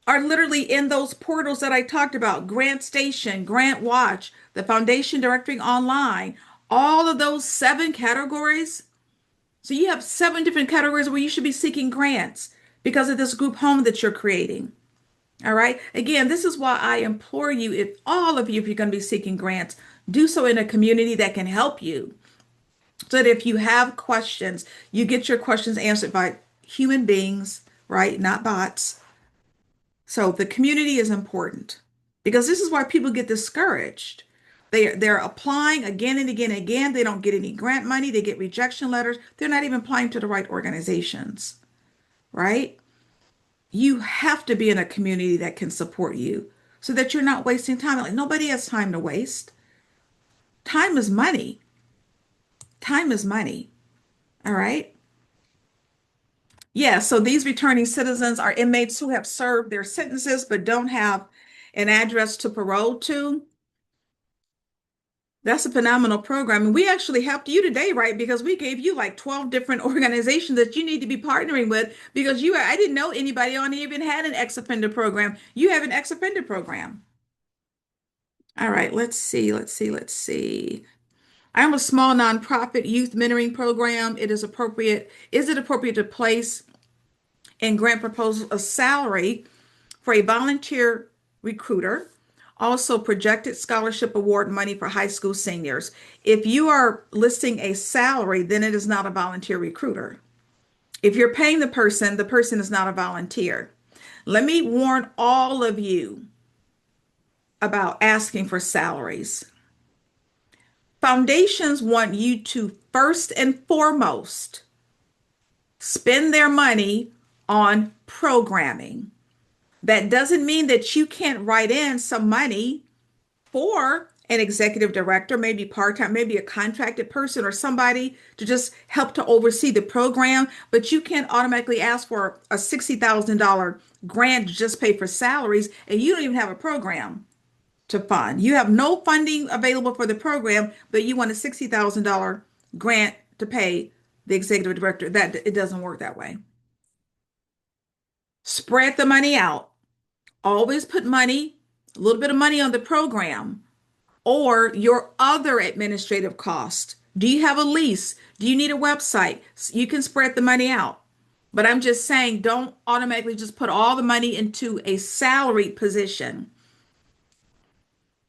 [SPEAKER 1] are literally in those portals that I talked about. Grant Station, Grant Watch, the Foundation Directory Online, all of those 7 categories. So you have 7 different categories where you should be seeking grants because of this group home that you're creating. All right. Again, this is why I implore you, if all of you, if you're going to be seeking grants, do so in a community that can help you. So that if you have questions, you get your questions answered by human beings, right? Not bots. So the community is important because this is why people get discouraged. They're applying again and again and again. They don't get any grant money. They get rejection letters. They're not even applying to the right organizations, right? You have to be in a community that can support you so that you're not wasting time. Like nobody has time to waste. Time is money. Time is money. All right. Yeah, so these returning citizens are inmates who have served their sentences but don't have an address to parole to. That's a phenomenal program. And we actually helped you today, right? Because we gave you like 12 different organizations that you need to be partnering with because I didn't know anybody on here even had an ex-offender program. You have an ex-offender program. All right, let's see, let's see, let's see. I am a small nonprofit youth mentoring program. It is appropriate. Is it appropriate to place in grant proposal a salary for a volunteer recruiter? Also, projected scholarship award money for high school seniors. If you are listing a salary, then it is not a volunteer recruiter. If you're paying the person is not a volunteer. Let me warn all of you about asking for salaries. Foundations want you to first and foremost spend their money on programming. That doesn't mean that you can't write in some money for an executive director, maybe part-time, maybe a contracted person or somebody to just help to oversee the program, but you can't automatically ask for a $60,000 grant to just pay for salaries and you don't even have a program to fund. You have no funding available for the program, but you want a $60,000 grant to pay the executive director. That it doesn't work that way. Spread the money out. Always put money, a little bit of money on the program or your other administrative cost. Do you have a lease? Do you need a website? You can spread the money out. But I'm just saying, don't automatically just put all the money into a salary position.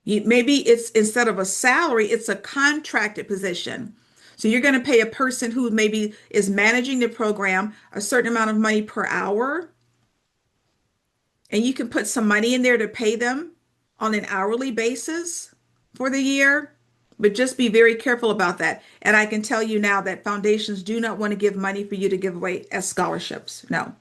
[SPEAKER 1] Maybe it's instead of a salary, it's a contracted position. So you're going to pay a person who maybe is managing the program a certain amount of money per hour, and you can put some money in there to pay them on an hourly basis for the year. But just be very careful about that. And I can tell you now that foundations do not want to give money for you to give away as scholarships. No,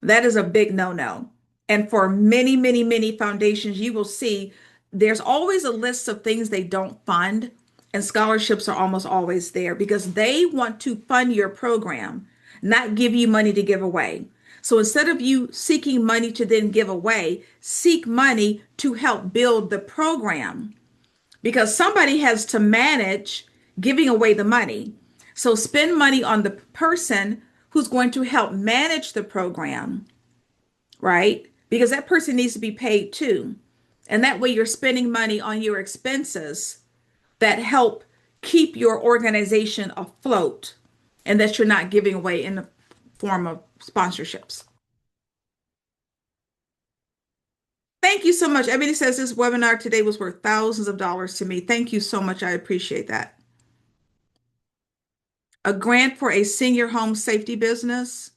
[SPEAKER 1] that is a big no-no. And for many, many, many foundations, you will see there's always a list of things they don't fund, and scholarships are almost always there because they want to fund your program, not give you money to give away. So instead of you seeking money to then give away, seek money to help build the program because somebody has to manage giving away the money. So spend money on the person who's going to help manage the program, right? Because that person needs to be paid too. And that way you're spending money on your expenses that help keep your organization afloat and that you're not giving away in the form of sponsorships. Thank you so much. Ebony says this webinar today was worth thousands of dollars to me. Thank you so much. I appreciate that. A grant for a senior home safety business.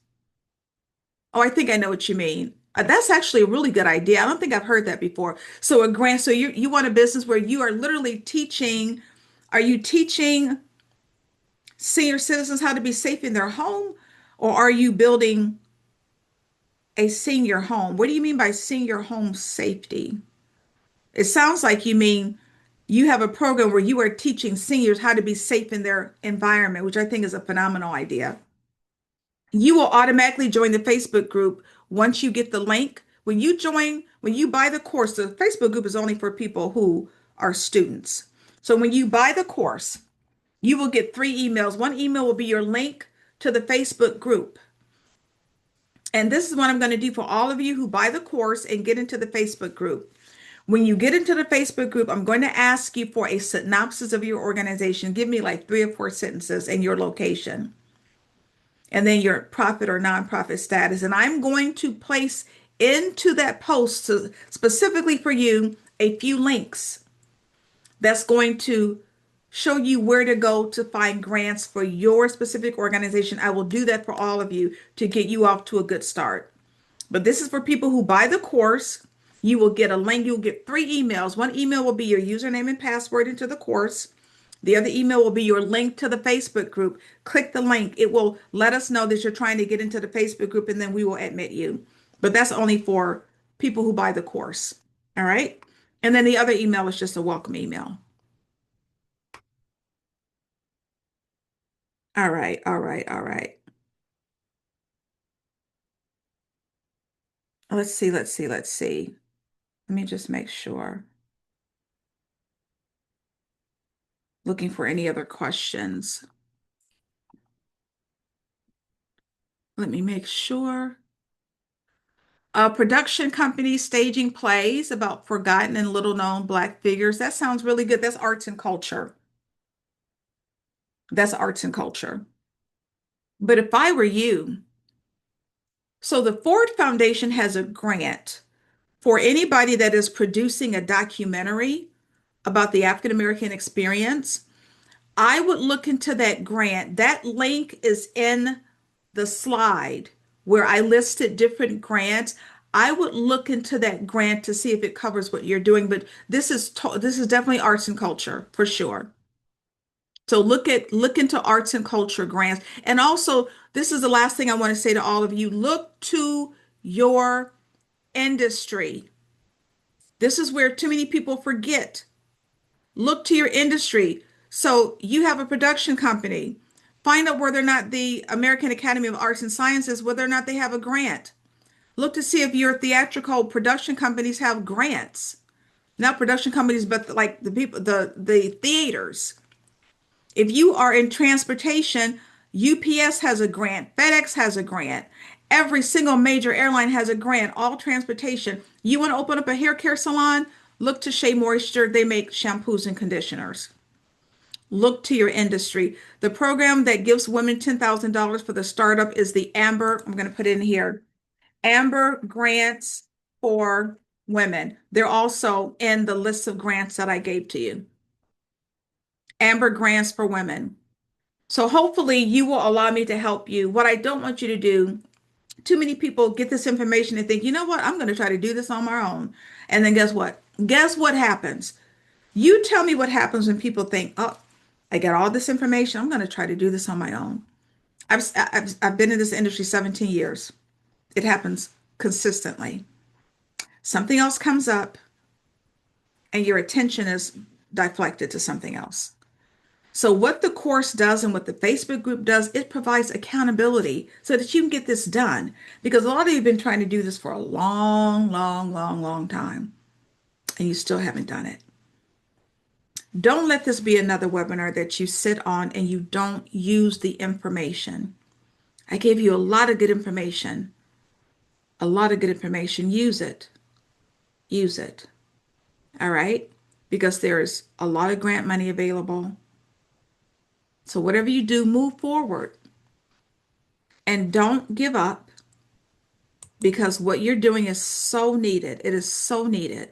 [SPEAKER 1] Oh, I think I know what you mean. That's actually a really good idea. I don't think I've heard that before. So a grant, so you want a business where you are literally teaching, are you teaching senior citizens how to be safe in their home, or are you building a senior home? What do you mean by senior home safety? It sounds like you mean you have a program where you are teaching seniors how to be safe in their environment, which I think is a phenomenal idea. You will automatically join the Facebook group once you get the link. When you join, when you buy the course, the Facebook group is only for people who are students. So when you buy the course, you will get 3 emails. One email will be your link to the Facebook group. And this is what I'm going to do for all of you who buy the course and get into the Facebook group. When you get into the Facebook group, I'm going to ask you for a synopsis of your organization. Give me like 3 or 4 sentences and your location, and then your profit or nonprofit status. And I'm going to place into that post specifically for you a few links that's going to show you where to go to find grants for your specific organization. I will do that for all of you to get you off to a good start. But this is for people who buy the course. You will get a link. You'll get 3 emails. One email will be your username and password into the course. The other email will be your link to the Facebook group. Click the link. It will let us know that you're trying to get into the Facebook group, and then we will admit you. But that's only for people who buy the course. All right. And then the other email is just a welcome email. All right. All right. All right. Let's see. Let's see. Let's see. Let me just make sure. Looking for any other questions. Let me make sure. A production company staging plays about forgotten and little known Black figures. That sounds really good. That's arts and culture. That's arts and culture. But if I were you, so the Ford Foundation has a grant for anybody that is producing a documentary about the African American experience. I would look into that grant. That link is in the slide where I listed different grants. I would look into that grant to see if it covers what you're doing, but this is definitely arts and culture for sure. So look into arts and culture grants. And also, this is the last thing I want to say to all of you. Look to your industry. This is where too many people forget. Look to your industry. So you have a production company. Find out whether or not the American Academy of Arts and Sciences, whether or not they have a grant. Look to see if your theatrical production companies have grants. Not production companies, but like the people, the theaters. If you are in transportation, UPS has a grant, FedEx has a grant, Every single major airline has a grant, all transportation. You want to open up a hair care salon? Look to Shea Moisture. They make shampoos and conditioners. Look to your industry. The program that gives women $10,000 for the startup is the Amber. I'm going to put it in here. Amber grants for women. They're also in the list of grants that I gave to you. Amber grants for women. So hopefully you will allow me to help you. What I don't want you to do, too many people get this information and think, you know what, I'm going to try to do this on my own. And then guess what? Guess what happens? You tell me what happens when people think, oh, I got all this information. I'm going to try to do this on my own. I've been in this industry 17 years. It happens consistently. Something else comes up and your attention is deflected to something else. So what the course does and what the Facebook group does, it provides accountability so that you can get this done. Because a lot of you have been trying to do this for a long, long, long, long time, and you still haven't done it. Don't let this be another webinar that you sit on and you don't use the information. I gave you a lot of good information, a lot of good information. Use it. Use it. All right? Because there's a lot of grant money available. So whatever you do, move forward and don't give up because what you're doing is so needed. It is so needed.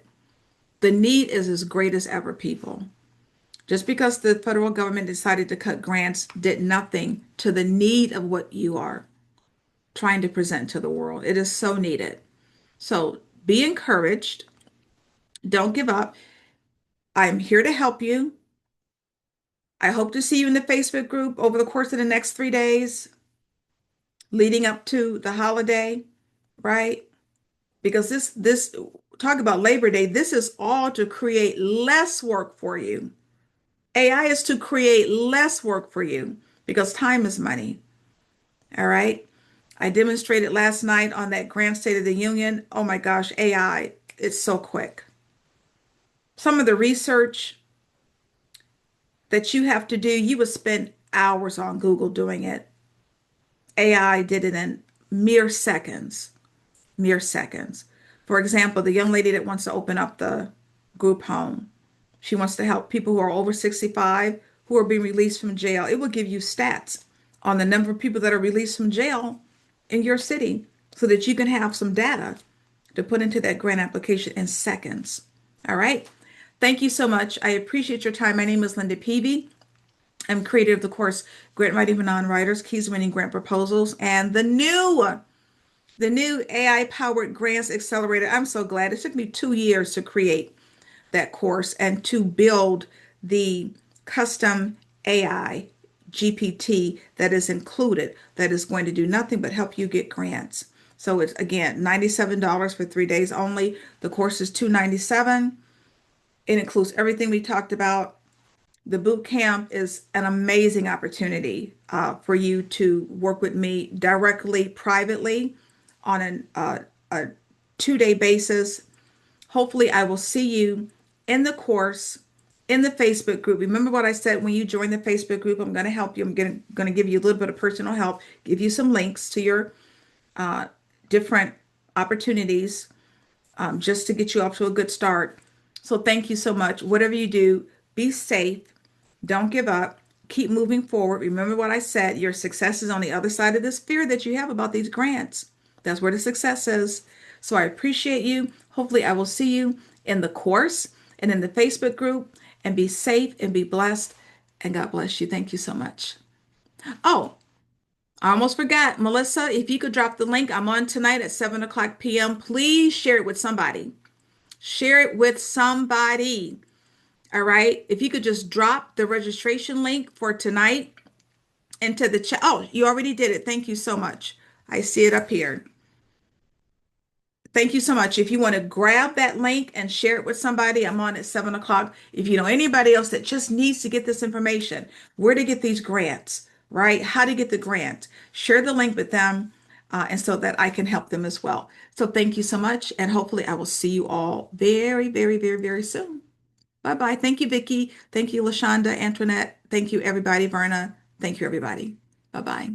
[SPEAKER 1] The need is as great as ever, people. Just because the federal government decided to cut grants did nothing to the need of what you are trying to present to the world. It is so needed. So be encouraged. Don't give up. I'm here to help you. I hope to see you in the Facebook group over the course of the next 3 days leading up to the holiday, right? Because this talk about Labor Day, this is all to create less work for you. AI is to create less work for you because time is money. All right. I demonstrated last night on that Grand State of the Union. Oh my gosh, AI, it's so quick. Some of the research that you have to do, you would spend hours on Google doing it. AI did it in mere seconds, mere seconds. For example, the young lady that wants to open up the group home, she wants to help people who are over 65 who are being released from jail. It will give you stats on the number of people that are released from jail in your city so that you can have some data to put into that grant application in seconds. All right. Thank you so much. I appreciate your time. My name is Linda Peavy. I'm creator of the course Grant Writing for Non-Writers, Keys to Winning Grant Proposals, and the new AI powered grants accelerator. I'm so glad it took me 2 years to create that course and to build the custom AI GPT that is included, that is going to do nothing but help you get grants. So it's again $97 for 3 days only. The course is $297. It includes everything we talked about. The boot camp is an amazing opportunity for you to work with me directly, privately, on a 2 day basis. Hopefully, I will see you in the course, in the Facebook group. Remember what I said when you join the Facebook group, I'm going to help you. I'm going to give you a little bit of personal help, give you some links to your different opportunities just to get you off to a good start. So thank you so much. Whatever you do, be safe. Don't give up. Keep moving forward. Remember what I said. Your success is on the other side of this fear that you have about these grants. That's where the success is. So I appreciate you. Hopefully, I will see you in the course and in the Facebook group. And be safe and be blessed. And God bless you. Thank you so much. Oh, I almost forgot. Melissa, if you could drop the link, I'm on tonight at 7 o'clock p.m. Please share it with somebody. Share it with somebody. All right. If you could just drop the registration link for tonight into the chat. Oh, you already did it. Thank you so much. I see it up here. Thank you so much. If you want to grab that link and share it with somebody, I'm on at 7 o'clock. If you know anybody else that just needs to get this information, where to get these grants, right? How to get the grant, share the link with them and so that I can help them as well. So thank you so much. And hopefully I will see you all very, very, very, very soon. Bye-bye. Thank you, Vicky. Thank you, LaShonda, Antoinette. Thank you, everybody. Verna. Thank you, everybody. Bye-bye.